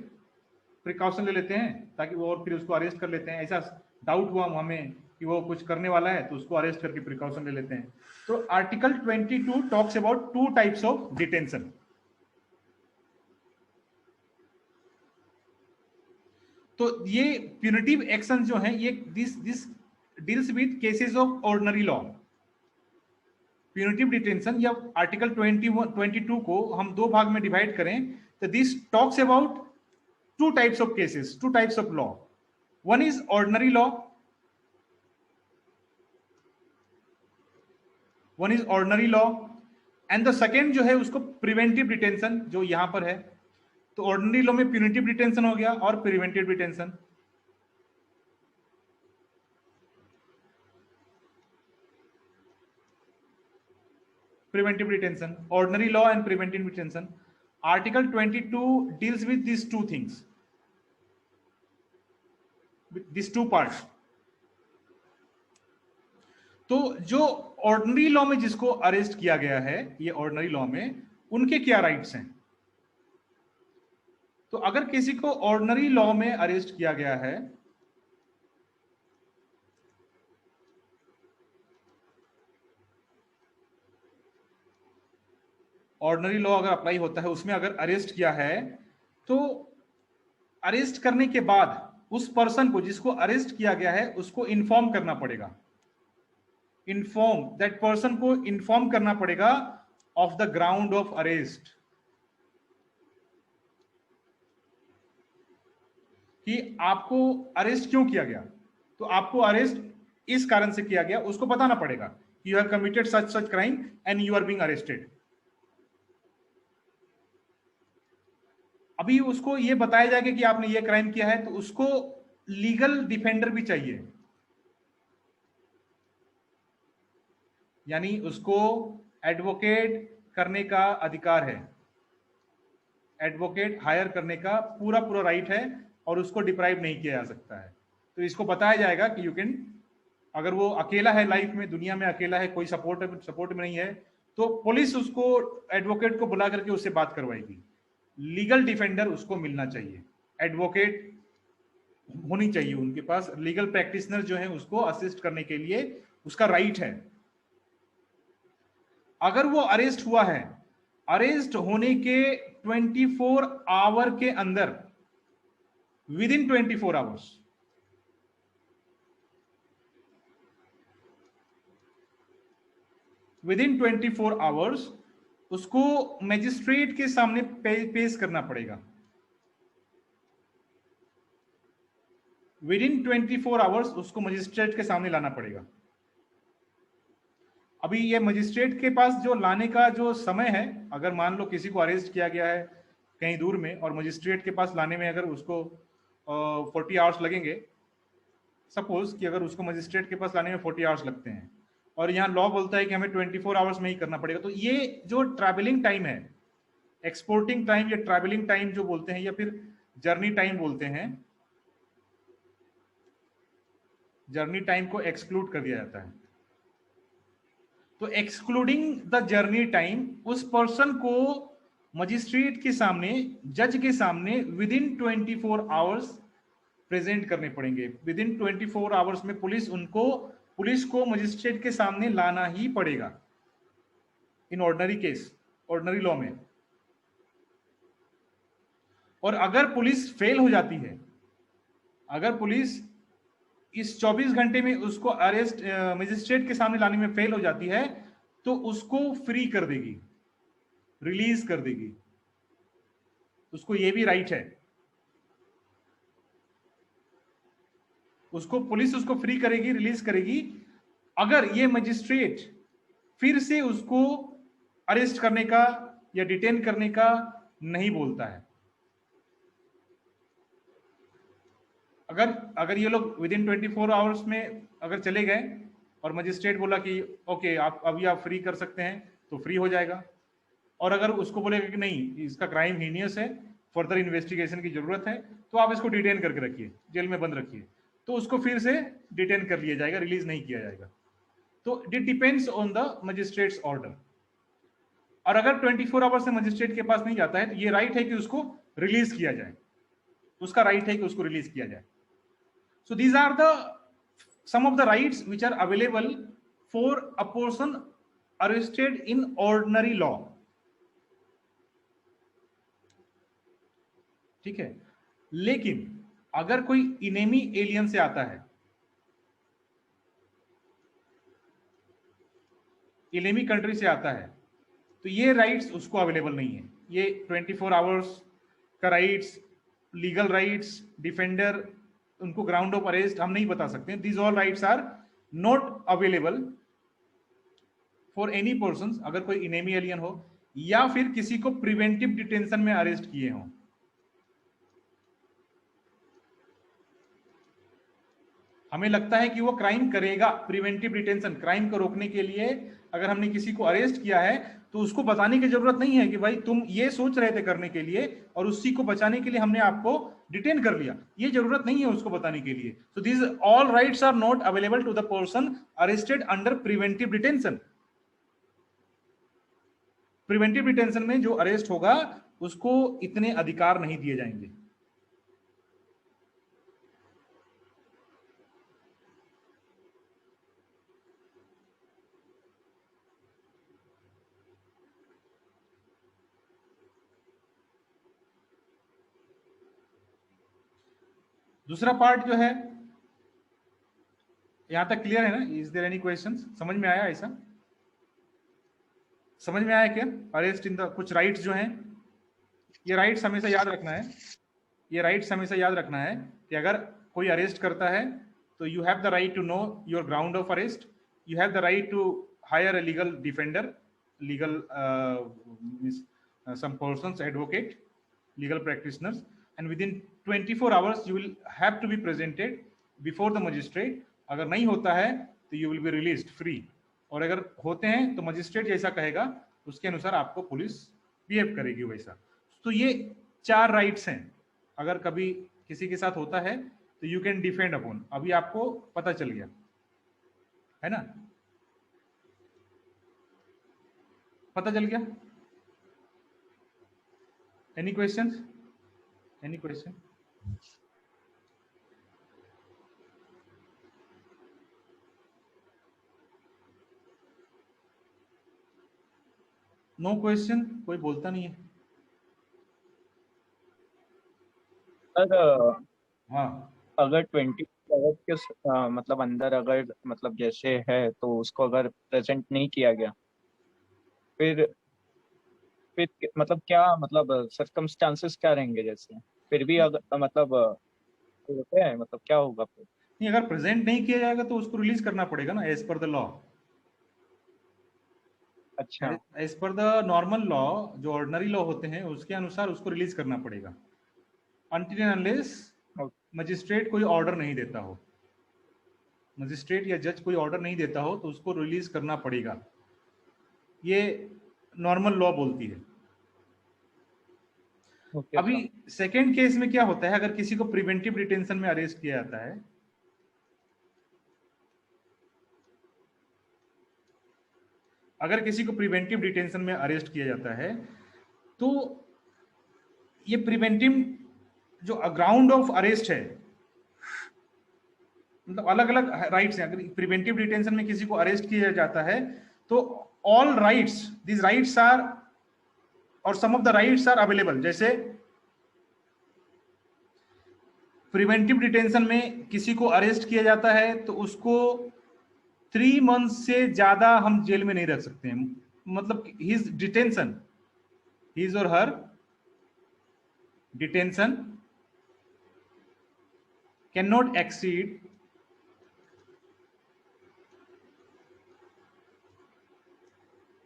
प्रिकॉशन ले लेते हैं ताकि वो, और फिर उसको अरेस्ट कर लेते हैं। ऐसा डाउट हुआ हमें कि वो कुछ करने वाला है तो उसको अरेस्ट करके प्रिकॉशन ले लेते हैं। तो article 22 talks about two types of detention. तो ये प्यूनिटिव एक्शन जो है, ये this deals with cases of ordinary law. Punitive detention या आर्टिकल 22 को हम दो भाग में डिवाइड करें तो this talks about two types of cases, two types of law. One is ordinary law, one is ordinary law, and the second जो है उसको preventive detention, जो यहां पर है। तो ordinary law में punitive detention हो गया और preventive detention। preventive detention, ordinary law and preventive detention. Article 22 deals with these two things, with these two parts. तो जो ऑर्डिनरी लॉ में जिसको अरेस्ट किया गया है, ये ऑर्डिनरी लॉ में उनके क्या राइट्स हैं। तो अगर किसी को ऑर्डिनरी लॉ में अरेस्ट किया गया है, ऑर्डिनरी लॉ अगर अप्लाई होता है, उसमें अगर अरेस्ट किया है, तो अरेस्ट करने के बाद उस पर्सन को जिसको अरेस्ट किया गया है उसको इन्फॉर्म करना पड़ेगा। इन्फॉर्म दैट पर्सन को इन्फॉर्म करना पड़ेगा of the ground of arrest, कि आपको अरेस्ट क्यों किया गया। तो आपको अरेस्ट इस कारण से किया गया, उसको बताना पड़ेगा, you have committed such such crime and you are being arrested. अभी उसको ये बताया जाएगा कि आपने ये क्राइम किया है, तो उसको लीगल डिफेंडर भी चाहिए, यानी उसको एडवोकेट करने का अधिकार है, एडवोकेट हायर करने का पूरा पूरा राइट है, और उसको डिप्राइव नहीं किया जा सकता है। तो इसको बताया जाएगा कि यू कैन, अगर वो अकेला है लाइफ में, दुनिया में अकेला है, कोई सपोर्ट में नहीं है, तो पुलिस उसको, एडवोकेट को बुला करके उससे बात करवाएगी। लीगल डिफेंडर उसको मिलना चाहिए, एडवोकेट होनी चाहिए उनके पास, लीगल प्रैक्टिशनर जो है उसको असिस्ट करने के लिए उसका राइट है। अगर वो अरेस्ट हुआ है, अरेस्ट होने के 24 आवर के अंदर, with in 24 hours, with in 24 hours उसको मजिस्ट्रेट के सामने पेश करना पड़ेगा। विद इन 24 आवर्स उसको मजिस्ट्रेट के सामने लाना पड़ेगा। अभी ये मजिस्ट्रेट के पास जो लाने का जो समय है, अगर मान लो किसी को अरेस्ट किया गया है कहीं दूर में, और मजिस्ट्रेट के पास लाने में अगर उसको 40 आवर्स लगेंगे, सपोज कि अगर उसको मजिस्ट्रेट के पास लाने में 40 आवर्स लगते हैं, और यहाँ लॉ बोलता है कि हमें 24 आवर्स में ही करना पड़ेगा, तो ये जो ट्रैवलिंग टाइम है, एक्सपोर्टिंग टाइम या ट्रैवलिंग टाइम जो बोलते हैं, या फिर जर्नी टाइम बोलते हैं, जर्नी टाइम को एक्सक्लूड कर दिया जाता है। तो एक्सक्लूडिंग द जर्नी टाइम, उस पर्सन को मजिस्ट्रेट के सामने, जज के सामने विद इन 24 आवर्स प्रेजेंट करने पड़ेंगे। विद इन 24 आवर्स में पुलिस को मजिस्ट्रेट के सामने लाना ही पड़ेगा in ordinary case, ordinary law में। और अगर पुलिस फेल हो जाती है, अगर पुलिस इस 24 घंटे में उसको अरेस्ट मजिस्ट्रेट के सामने लाने में फेल हो जाती है, तो उसको फ्री कर देगी, रिलीज कर देगी, उसको ये भी राइट है। उसको पुलिस उसको फ्री करेगी, रिलीज करेगी, अगर ये मजिस्ट्रेट फिर से उसको अरेस्ट करने का या डिटेन करने का नहीं बोलता है। अगर ये लोग विद इन 24 आवर्स में अगर चले गए और मजिस्ट्रेट बोला कि ओके आप अभी आप फ्री कर सकते हैं, तो फ्री हो जाएगा। और अगर उसको बोलेगा कि नहीं इसका क्राइम हीनियस है, फर्दर इन्वेस्टिगेशन की जरूरत है, तो आप इसको डिटेन करके रखिए, जेल में बंद रखिए, तो उसको फिर से डिटेन कर लिया जाएगा, रिलीज नहीं किया जाएगा। तो it depends on the magistrates order. और अगर 24 आवर्स से मजिस्ट्रेट के पास नहीं जाता है तो ये राइट है कि उसको रिलीज किया जाए, उसका राइट है कि उसको रिलीज किया जाए। So these are the some of the rights which are available for a person arrested in ordinary law. ठीक है, लेकिन अगर कोई इनेमी एलियन से आता है, इनेमी कंट्री से आता है, तो ये राइट्स उसको अवेलेबल नहीं है। ये 24 आवर्स का राइट्स, लीगल राइट्स, डिफेंडर, उनको ग्राउंड ऑफ अरेस्ट हम नहीं बता सकते। These all rights are not available for any person, अगर कोई इनेमी एलियन हो या फिर किसी को प्रिवेंटिव डिटेंशन में अरेस्ट किए हों। हमें लगता है कि वो क्राइम करेगा, प्रिवेंटिव डिटेंशन, क्राइम को रोकने के लिए अगर हमने किसी को अरेस्ट किया है तो उसको बताने की जरूरत नहीं है कि भाई तुम ये सोच रहे थे करने के लिए और उसी को बचाने के लिए हमने आपको डिटेन कर लिया, ये जरूरत नहीं है उसको बताने के लिए। So these all rights are not available to the person arrested under preventive detention. Preventive detention में जो अरेस्ट होगा उसको इतने अधिकार नहीं दिए जाएंगे। दूसरा पार्ट जो है यहां तक क्लियर है ना? Is there any questions? समझ में आया? ऐसा समझ में आया क्या? अरेस्ट इन द कुछ राइट्स जो हैं, ये राइट्स हमेशा याद रखना है, ये राइट्स हमेशा याद रखना है कि अगर कोई अरेस्ट करता है तो you have the right to know your ground of arrest, you have the right to hire a legal defender, legal some persons, advocate, legal practitioners, and within 24 hours you will have to be presented before the magistrate. अगर नहीं होता है तो you will be released free, और अगर होते हैं तो मजिस्ट्रेट जैसा कहेगा उसके अनुसार आपको पुलिस बिहेव करेगी वैसा। तो ये 4 राइट्स हैं, अगर कभी किसी के साथ होता है तो यू कैन डिफेंड अपॉन। अभी आपको पता चल गया है ना? पता चल गया? Any questions? Any question? No question? कोई बोलता नहीं है? सर हाँ, अगर 20 आवर्स के मतलब अंदर अगर मतलब जैसे है तो उसको अगर प्रेजेंट नहीं किया गया फिर मतलब क्या मतलब सर्कमस्टांसेस क्या रहेंगे? जैसे फिर भी अगर मतलब होते हैं मतलब क्या होगा फिर? नहीं, अगर प्रेजेंट नहीं किया जाएगा तो उसको रिलीज करना पड़ेगा ना, एज पर द लॉ। अच्छा as per the normal law, जो ऑर्डिनरी लॉ होते हैं उसके अनुसार उसको रिलीज करना पड़ेगा, अनटिल एंड अनलेस मजिस्ट्रेट कोई ऑर्डर नहीं देता हो, मजिस्ट्रेट या जज कोई ऑर्डर नहीं देता हो तो उसको रिलीज करना पड़ेगा। ये नॉर्मल लॉ बोलती है। ओके अभी सर। सेकेंड केस में क्या होता है, अगर किसी को प्रिवेंटिव डिटेंशन में अरेस्ट किया जाता है, अगर किसी को प्रिवेंटिव डिटेंशन में अरेस्ट किया जाता है तो ये प्रिवेंटिव जो ग्राउंड ऑफ अरेस्ट है, मतलब अलग अलग राइट्स हैं। अगर प्रिवेंटिव डिटेंशन में किसी को अरेस्ट किया जाता है तो all rights, this rights are, और some of the rights are available. जैसे प्रिवेंटिव डिटेंशन में किसी को अरेस्ट किया जाता है तो उसको 3 मंथ से ज्यादा हम जेल में नहीं रख सकते हैं, मतलब हिज डिटेंशन, हिज और her detention can not exceed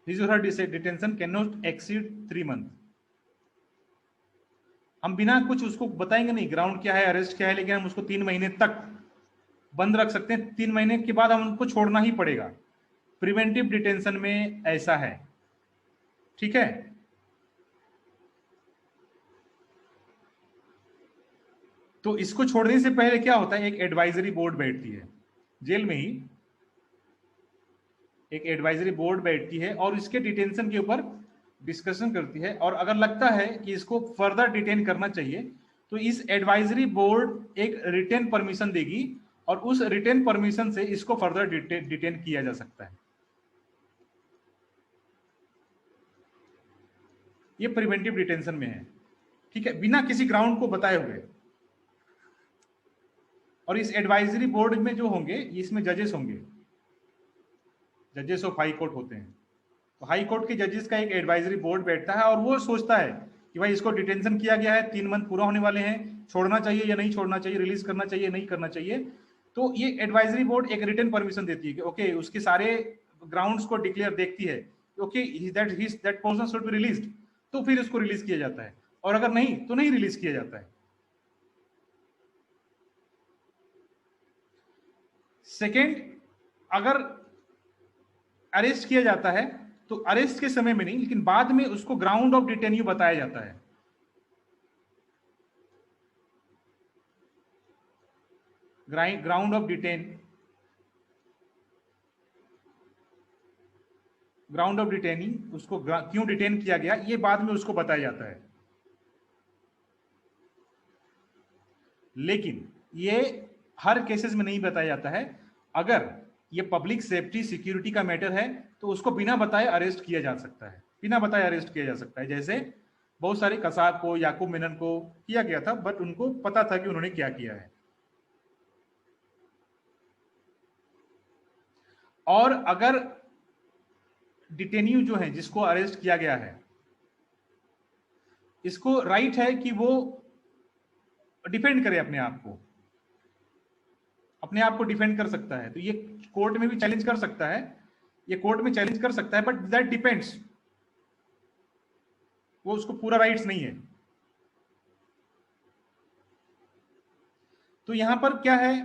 his or her detention cannot exceed 3 month। हम बिना कुछ उसको बताएंगे नहीं ग्राउंड क्या है, अरेस्ट क्या है, लेकिन हम उसको 3 महीने तक बंद रख सकते हैं। 3 महीने के बाद हम उनको छोड़ना ही पड़ेगा। प्रिवेंटिव डिटेंशन में ऐसा है, ठीक है? तो इसको छोड़ने से पहले क्या होता है, एक एडवाइजरी बोर्ड बैठती है जेल में ही, एक एडवाइजरी बोर्ड बैठती है और इसके डिटेंशन के ऊपर डिस्कशन करती है, और अगर लगता है कि इसको फर्दर डिटेन करना चाहिए तो इस एडवाइजरी बोर्ड एक रिटेन परमिशन देगी और उस रिटेन परमिशन से इसको फर्दर डिटेन किया जा सकता है। ये प्रिवेंटिव डिटेंशन में है, ठीक है, बिना किसी ग्राउंड को बताए हुए। और इस एडवाइजरी बोर्ड में जो होंगे, इसमें जजेस होंगे, जजेस ऑफ हाई कोर्ट होते हैं। तो हाई कोर्ट के जजेस का एक एडवाइजरी बोर्ड बैठता है और वो सोचता है कि भाई इसको डिटेंशन किया गया है, 3 मंथ पूरा होने वाले हैं, छोड़ना चाहिए या नहीं छोड़ना चाहिए, रिलीज करना चाहिए नहीं करना चाहिए। तो ये एडवाइजरी बोर्ड एक रिटन परमिशन देती है कि ओके, उसके सारे ग्राउंड्स को डिक्लेयर देखती है, okay that person should be released, तो फिर उसको रिलीज किया जाता है, और अगर नहीं तो नहीं रिलीज किया जाता है। सेकेंड, अगर अरेस्ट किया जाता है तो अरेस्ट के समय में नहीं, लेकिन बाद में उसको ग्राउंड ऑफ डिटेन्यू बताया जाता है। ग्राउंड ऑफ डिटेनिंग, उसको क्यों डिटेन किया गया ये बाद में उसको बताया जाता है। लेकिन ये हर केसेस में नहीं बताया जाता है। अगर ये पब्लिक सेफ्टी सिक्योरिटी का मैटर है तो उसको बिना बताए अरेस्ट किया जा सकता है, बिना बताए अरेस्ट किया जा सकता है। जैसे बहुत सारे कसाब को, याकूब मेनन को किया गया था, बट उनको पता था कि उन्होंने क्या किया है। और अगर डिटेन्यू जो है, जिसको अरेस्ट किया गया है, इसको राइट है कि वो डिफेंड करे अपने आप को डिफेंड कर सकता है, तो ये कोर्ट में भी चैलेंज कर सकता है, ये कोर्ट में चैलेंज कर सकता है, बट दैट डिपेंड्स, वो उसको पूरा राइट्स नहीं है। तो यहां पर क्या है,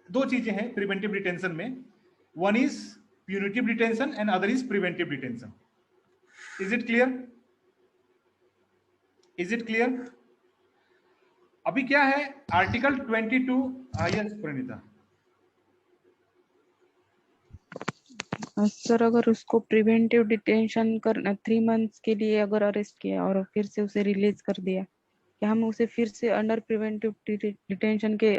दो चीजें हैं प्रिवेंटिव डिटेंशन में, one is punitive detention and other is preventive detention. Is it clear? Is it clear? अभी क्या है, आर्टिकल 22, यस प्रणीता। सर, अगर उसको प्रिवेंटिव डिटेंशन करना 3 मंथ्स के लिए अगर अरेस्ट किया और फिर से उसे रिलीज कर दिया, क्या हम उसे फिर से अंडर प्रिवेंटिव डिटेंशन के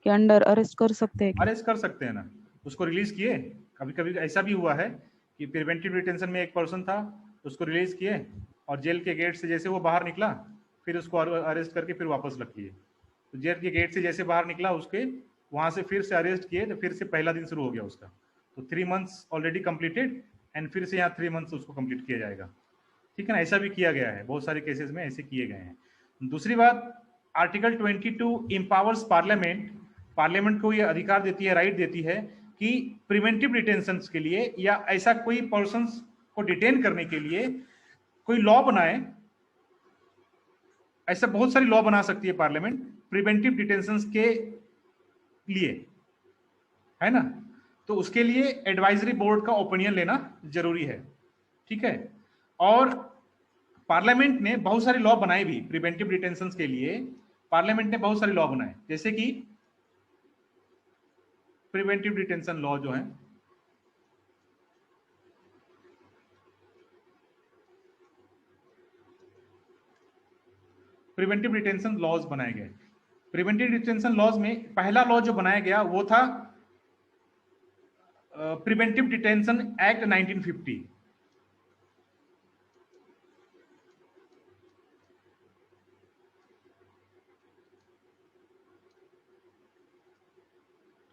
अंडर अरेस्ट कर सकते हैं? अरेस्ट कर सकते हैं ना, उसको रिलीज किए। कभी कभी ऐसा भी हुआ है कि प्रिवेंटिव डिटेंशन में एक पर्सन था, उसको रिलीज किए और जेल के गेट से जैसे वो बाहर निकला, फिर उसको अरेस्ट करके फिर वापस रख लिए। तो जेल के गेट से जैसे बाहर निकला, उसके वहां से फिर से अरेस्ट किए, तो फिर से पहला दिन शुरू हो गया उसका। तो 3 मंथ्स ऑलरेडी कंप्लीटेड एंड फिर से यहाँ 3 मंथ्स उसको कंप्लीट किया जाएगा, ठीक है ना। ऐसा भी किया गया है, बहुत सारे केसेस में ऐसे किए गए हैं। दूसरी बात, आर्टिकल 22 इंपावर्स पार्लियामेंट को ये अधिकार देती है, राइट देती है कि प्रिवेंटिव डिटेंशन के लिए या ऐसा कोई पर्सन को डिटेन करने के लिए कोई लॉ बनाए। ऐसा बहुत सारी लॉ बना सकती है पार्लियामेंट प्रिवेंटिव डिटेंशन के लिए, है ना। तो उसके लिए एडवाइजरी बोर्ड का ओपिनियन लेना जरूरी है, ठीक है। और पार्लियामेंट ने बहुत सारी लॉ बनाए भी प्रिवेंटिव डिटेंशन के लिए। पार्लियामेंट ने बहुत सारी लॉ बनाए, जैसे कि प्रिवेंटिव डिटेंशन लॉ जो है, प्रिवेंटिव डिटेंशन लॉज बनाए गए। प्रिवेंटिव डिटेंशन लॉज में पहला लॉ जो बनाया गया वो था प्रिवेंटिव डिटेंशन एक्ट 1950।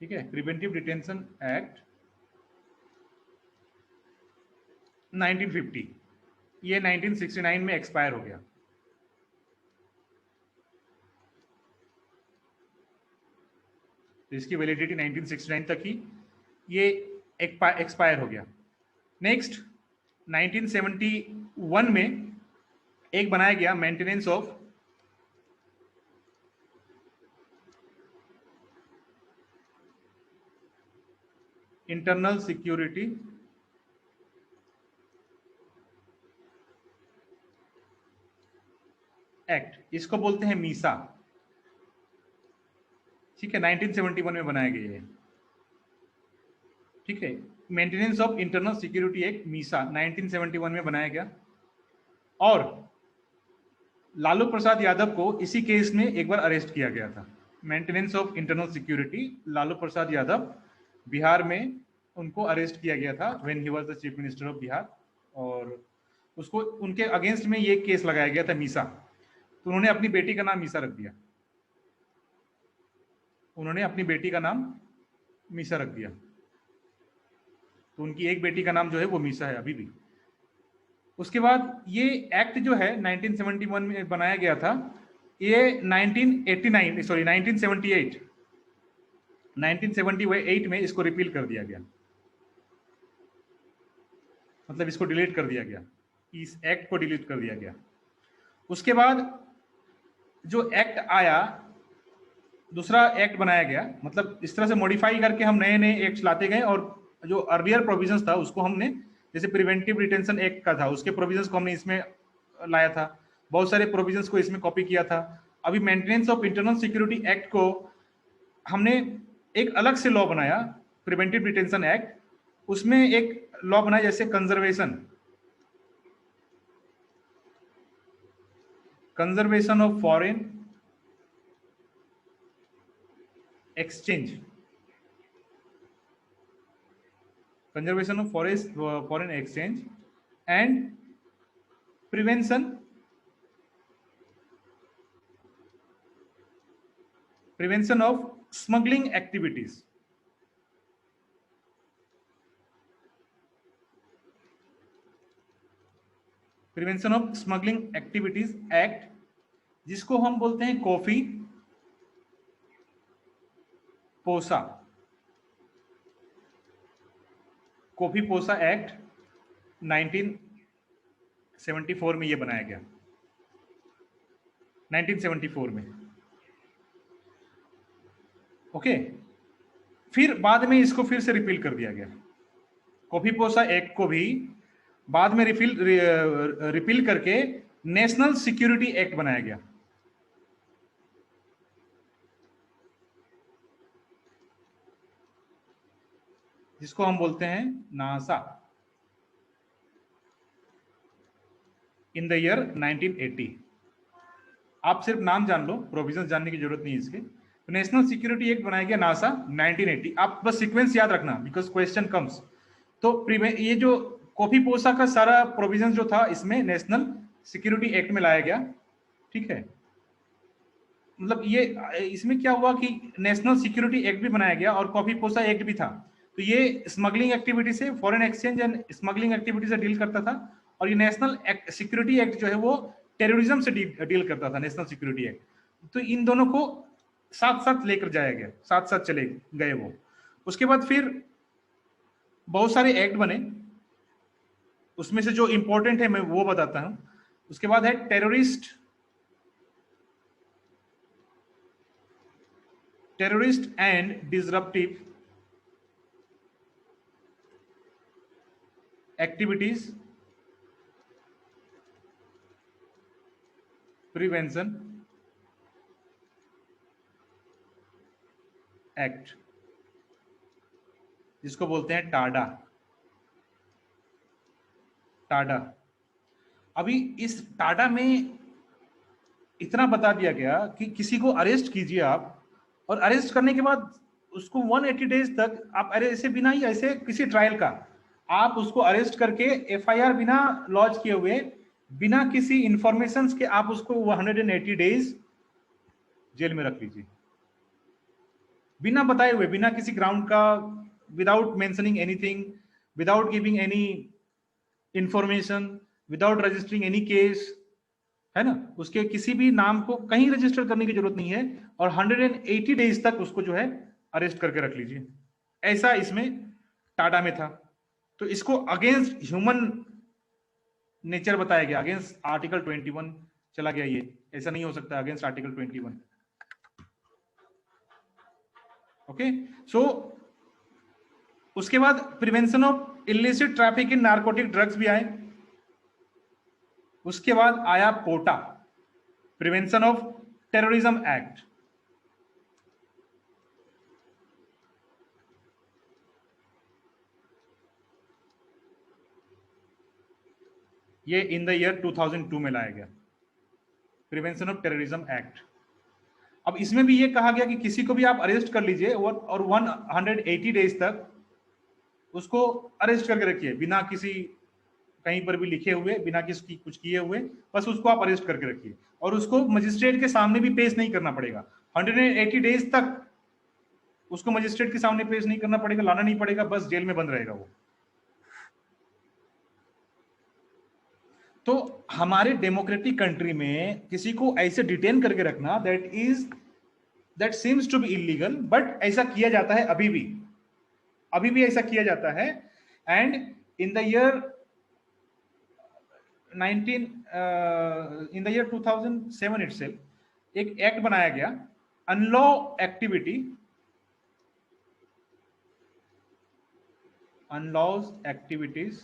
ठीक है, प्रिवेंटिव डिटेंशन एक्ट 1950, ये 1969 में एक्सपायर हो गया। तो इसकी वैलिडिटी 1969 तक ही, ये एक्सपायर हो गया। नेक्स्ट 1971 में एक बनाया गया maintenance of internal security act, इसको बोलते हैं मीसा। ठीक है, 1971 में बनाया गया है। ठीक है, maintenance of internal security act Misa 1971 में बनाया गया। और लालू प्रसाद यादव को इसी केस में एक बार अरेस्ट किया गया था। Maintenance of internal security, Lalu Prasad Yadav Bihar में उनको अरेस्ट किया गया था when he was the chief minister of Bihar, और उसको उनके अगेंस्ट में ये केस लगाया गया था मीसा। तो उन्होंने अपनी बेटी का नाम मीसा रख दिया, उन्होंने अपनी बेटी का नाम मीसा रख दिया। तो उनकी एक बेटी का नाम जो है वो मीसा है अभी भी। उसके बाद ये एक्ट जो है 1971 में बनाया गया था, ये 1978 में इसको रिपील कर दिया गया, मतलब इसको डिलीट कर दिया गया, इस एक्ट को डिलीट कर दिया गया। उसके बाद जो एक्ट आया, दूसरा एक्ट बनाया गया, मतलब इस तरह से मॉडिफाई करके हम नए नए एक्ट लाते गए, और जो अर्लियर प्रोविजंस था उसको हमने, जैसे प्रिवेंटिव डिटेंशन एक्ट का था, उसके प्रोविजंस को हमने इसमें लाया था, बहुत सारे प्रोविजंस को इसमें कॉपी किया था। अभी maintenance of internal security act को हमने एक अलग से लॉ बनाया, प्रिवेंटिव डिटेंशन एक्ट, उसमें एक लॉ बनाया जैसे conservation of foreign exchange, conservation of foreign exchange and prevention of smuggling activities। Prevention of smuggling activities act, जिसको हम बोलते हैं कॉफी पोसा एक्ट 1974 में ये बनाया गया, 1974 में। ओके, फिर बाद में इसको फिर से रिपील कर दिया गया। कॉफी पोसा एक्ट को भी बाद में रिपील करके नेशनल सिक्योरिटी एक्ट बनाया गया। जिसको हम बोलते हैं नासा, इन द ईयर 1980। आप सिर्फ नाम जान लो, प्रोविजंस जानने की जरूरत नहीं है इसके। तो नेशनल सिक्योरिटी एक्ट बनाया गया नासा 1980। आप बस सीक्वेंस याद रखना, बिकॉज क्वेश्चन कम्स। तो ये जो कॉफी पोसा का सारा प्रोविजन जो था इसमें नेशनल सिक्योरिटी एक्ट में लाया गया। ठीक है, मतलब ये इसमें क्या हुआ कि नेशनल सिक्योरिटी एक्ट भी बनाया गया और कॉफी पोसा एक्ट भी था। तो ये स्मगलिंग एक्टिविटी से, foreign exchange and smuggling activity से डील करता था, और ये नेशनल सिक्योरिटी एक्ट जो है वो टेररिज्म से डील करता था, नेशनल सिक्योरिटी एक्ट। तो इन दोनों को साथ साथ लेकर जाया गया, साथ साथ चले गए वो। उसके बाद फिर बहुत सारे एक्ट बने, उसमें से जो इंपॉर्टेंट है मैं वो बताता हूं। उसके बाद है terrorist and disruptive activities prevention act, जिसको बोलते हैं टाडा। अभी इस टाडा में इतना बता दिया गया कि किसी को अरेस्ट कीजिए आप, और अरेस्ट करने के बाद उसको 180 डेज तक आप ऐसे बिना ही ऐसे किसी ट्रायल का आप उसको अरेस्ट करके एफआईआर बिना लॉन्च किए हुए, बिना किसी इंफॉर्मेशन के आप उसको 180 डेज जेल में रख लीजिए, बिना बताए हुए, बिना किसी ग्राउंड का, without mentioning anything, without giving any information, without registering any case, है ना, उसके किसी भी नाम को कहीं रजिस्टर करने की जरूरत नहीं है, और 180 डेज तक उसको जो है अरेस्ट करके रख लीजिए। ऐसा इसमें टाडा में था। तो इसको अगेंस्ट ह्यूमन नेचर बताया गया, अगेंस्ट आर्टिकल 21 चला गया। ये ऐसा नहीं हो सकता अगेंस्ट आर्टिकल 21। ओके, सो उसके बाद prevention of illicit traffic in narcotic drugs भी आए। उसके बाद आया पोटा, प्रिवेंशन ऑफ टेररिज्म एक्ट। ये इन द ईयर 2002 में लाया गया, प्रिवेंशन ऑफ टेररिज्म एक्ट। अब इसमें भी ये कहा गया कि किसी को भी आप अरेस्ट कर लीजिए और 180 डेज तक उसको अरेस्ट करके रखिए, बिना किसी कहीं पर भी लिखे हुए, बिना किसी कुछ किए हुए, बस उसको आप अरेस्ट करके रखिए और उसको मजिस्ट्रेट के सामने भी पेश नहीं करना पड़ेगा। 180 डेज तक उसको मजिस्ट्रेट के सामने पेश नहीं करना पड़ेगा, लाना नहीं पड़ेगा, बस जेल में बंद रहेगा वो। तो हमारे डेमोक्रेटिक कंट्री में किसी को ऐसे डिटेन करके रखना, that seems to be illegal, but ऐसा किया जाता है अभी भी ऐसा किया जाता है। And in the year 2007 itself एक एक्ट बनाया गया, अनलॉ एक्टिविटीज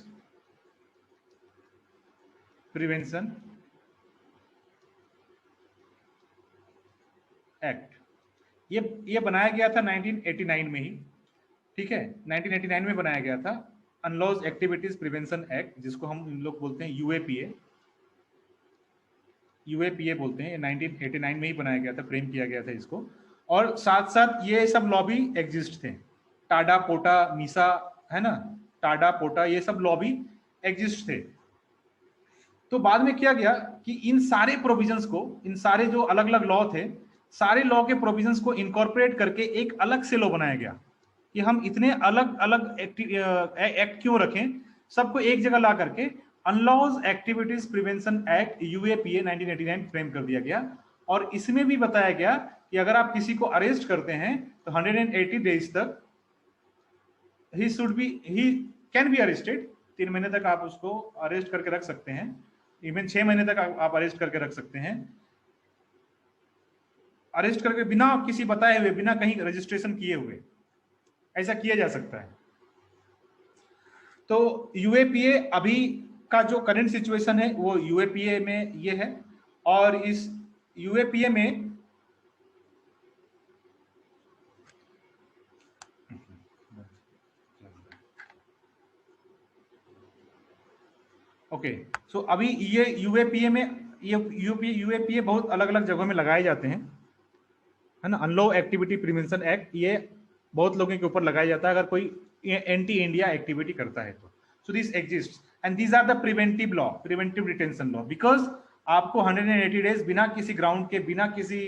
प्रिवेंशन एक्ट। ये बनाया गया था 1989 में ही, ठीक है, 1989 में बनाया गया था अनलॉज एक्टिविटीज प्रिवेंशन एक्ट, जिसको हम लोग बोलते हैं यूएपीए बोलते हैं। 1989 में ही बनाया गया था, फ्रेम किया गया था इसको। और साथ साथ ये सब लॉ भी एग्जिस्ट थे, टाडा पोटा मीसा, है ना, टाडा पोटा, ये सब लॉ भी एग्जिस्ट थे। तो बाद में किया गया कि इन सारे प्रोविजंस को, इन सारे जो अलग अलग लॉ थे, सारे लॉ के प्रोविजंस को इनकॉर्पोरेट करके एक अलग से लॉ बनाया गया कि हम इतने अलग अलग एक्ट क्यों रखें, सबको एक जगह ला करके unlawful activities prevention act UAPA 1989 frame कर दिया गया। और इसमें भी बताया गया कि अगर आप किसी को अरेस्ट करते हैं तो 180 डेज तक ही कैन बी अरेस्टेड। 3 महीने तक आप उसको अरेस्ट करके रख सकते हैं, इवन 6 महीने तक आप अरेस्ट करके रख सकते हैं, अरेस्ट करके बिना किसी बताए हुए, बिना कहीं रजिस्ट्रेशन किए हुए, ऐसा किया जा सकता है। तो यूएपीए अभी का जो करंट सिचुएशन है वो यूएपीए में ये है। और इस यूएपीए में ओके, सो अभी ये यूएपीए में ये यूएपीए बहुत अलग अलग जगहों में लगाए जाते हैं, है ना। अनलॉ एक्टिविटी प्रिवेंशन एक्ट ये बहुत लोगों के ऊपर लगाया जाता है अगर कोई एंटी इंडिया एक्टिविटी करता है तो। So this exist and these are the preventive law, preventive detention law, because आपको 180 डेज बिना किसी ग्राउंड के, बिना किसी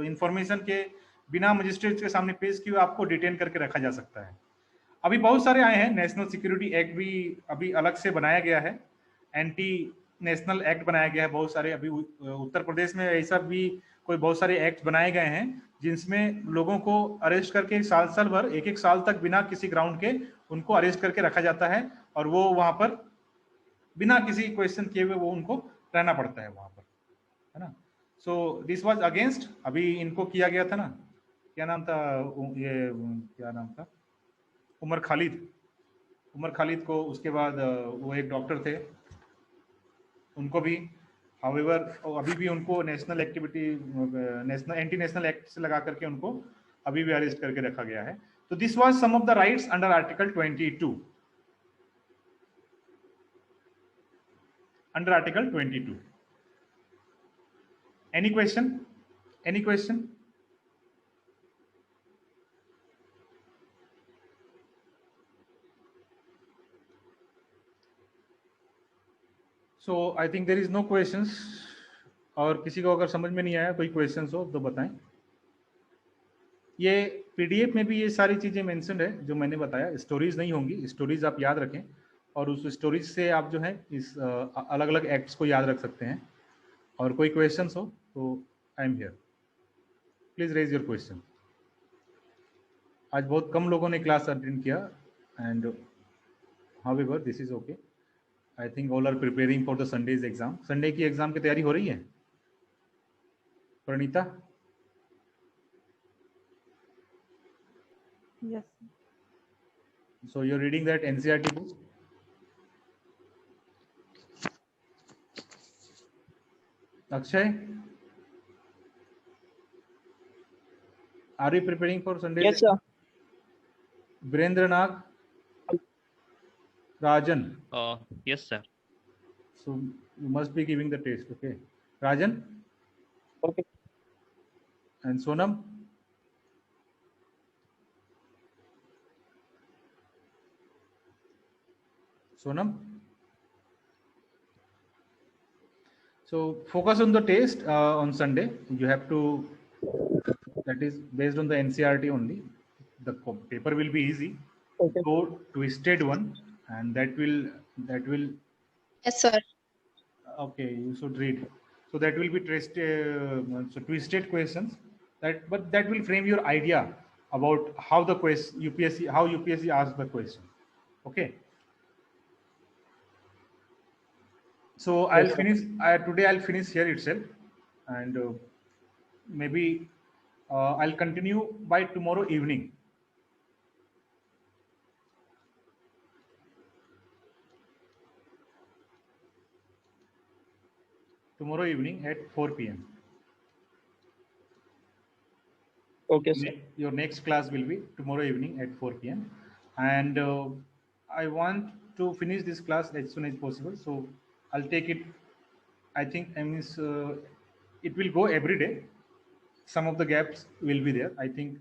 इंफॉर्मेशन के, बिना मजिस्ट्रेट के सामने पेश किए आपको डिटेन करके रखा जा सकता है। अभी बहुत सारे आए हैं, नेशनल सिक्योरिटी एक्ट भी अभी अलग से बनाया गया है, एंटी नेशनल एक्ट बनाया गया है बहुत सारे। अभी उत्तर प्रदेश में ऐसा भी कोई बहुत सारे एक्ट बनाए गए हैं जिसमें लोगों को अरेस्ट करके साल भर, एक साल तक बिना किसी ग्राउंड के उनको अरेस्ट करके रखा जाता है और वो वहां पर बिना किसी क्वेश्चन किए हुए वो उनको रहना पड़ता है वहां पर, है ना। सो दिस वाज अगेंस्ट, अभी इनको किया गया था ना, क्या नाम था, ये क्या नाम था, उमर खालिद को, उसके बाद वो एक डॉक्टर थे उनको भी, हाउएवर अभी भी उनको national activity, national anti national act से लगा करके उनको अभी भी अरेस्ट करके रखा गया है। तो this was some of the rights under article 22, under article 22। Any question? So I think there is no questions. और किसी को अगर समझ में नहीं आया, कोई क्वेश्चंस हो तो बताएं। ये पीडीएफ में भी ये सारी चीजें मेंशन है जो मैंने बताया, स्टोरीज नहीं होंगी, स्टोरीज आप याद रखें और उस स्टोरीज से आप जो है इस अलग अलग एक्ट्स को याद रख सकते हैं। और कोई क्वेश्चंस हो तो I am here, please raise your question. आज बहुत कम लोगों ने क्लास अटेंड किया and however this is okay. I think all are preparing for the Sunday's exam. Sunday की एग्जाम की तैयारी हो रही है Pranita? Yes. So you're reading that NCERT book? Akshay, are you preparing for Sunday? Yes, sir. Virendra Nag, Rajan. Yes, sir. So you must be giving the test. Okay, Rajan Okay. and Sonam. Sonam. So focus on the test on Sunday. You have to. That is based on the NCRT only. The paper will be easy. Okay. Go twisted one, and that will. Yes, sir. Okay, you should read. So that will be twisted questions. But that will frame your idea about how the UPSC asks the question. Okay. So I'll Yes, sir. finish today. I'll finish here itself, and maybe I'll continue by tomorrow evening. Tomorrow evening at 4 p.m. Okay, sir. Your next class will be tomorrow evening at 4 p.m. And I want to finish this class as soon as possible. So I'll take it. I think it will go every day. Some of the gaps will be there. I think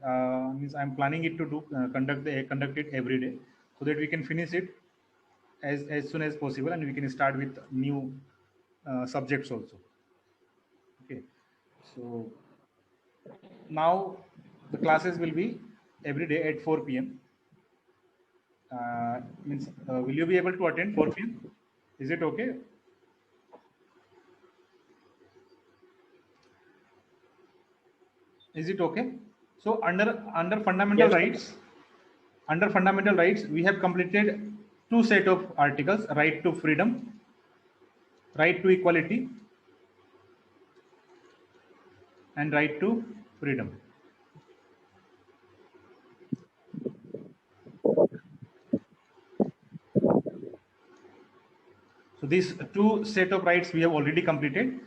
means I'm planning it to conduct it every day so that we can finish it as soon as possible, and we can start with new subjects also. Okay, so now the classes will be every day at 4 p.m. Means will you be able to attend 4 p.m.? Is it okay? Is it okay? So under fundamental Yes, sir. rights, we have completed two set of articles: right to freedom, right to equality, and right to freedom. So these two set of rights we have already completed.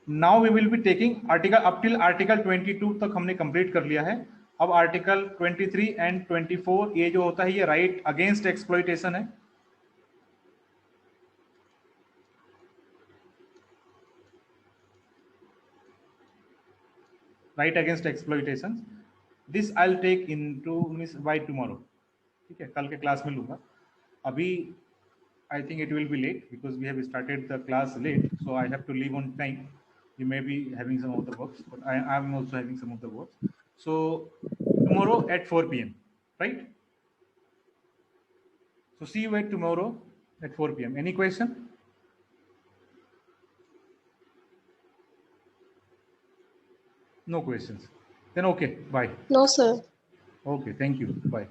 Now we will be taking article up till article 22 तक हमने complete कर लिया है. अब article 23 and 24 ये जो होता है ये right against exploitation है. Right against exploitation. This I'll take into by tomorrow. ठीक है, कल के क्लास में लूंगा. अभी I think it will be late because we have started the class late, so I have to leave on time. You may be having some of the works, but I am also having some of the works. So tomorrow at 4 p.m. right? So see you at tomorrow at 4 p.m. Any question? No questions. Then okay, bye. No, sir. Okay, thank you. Bye.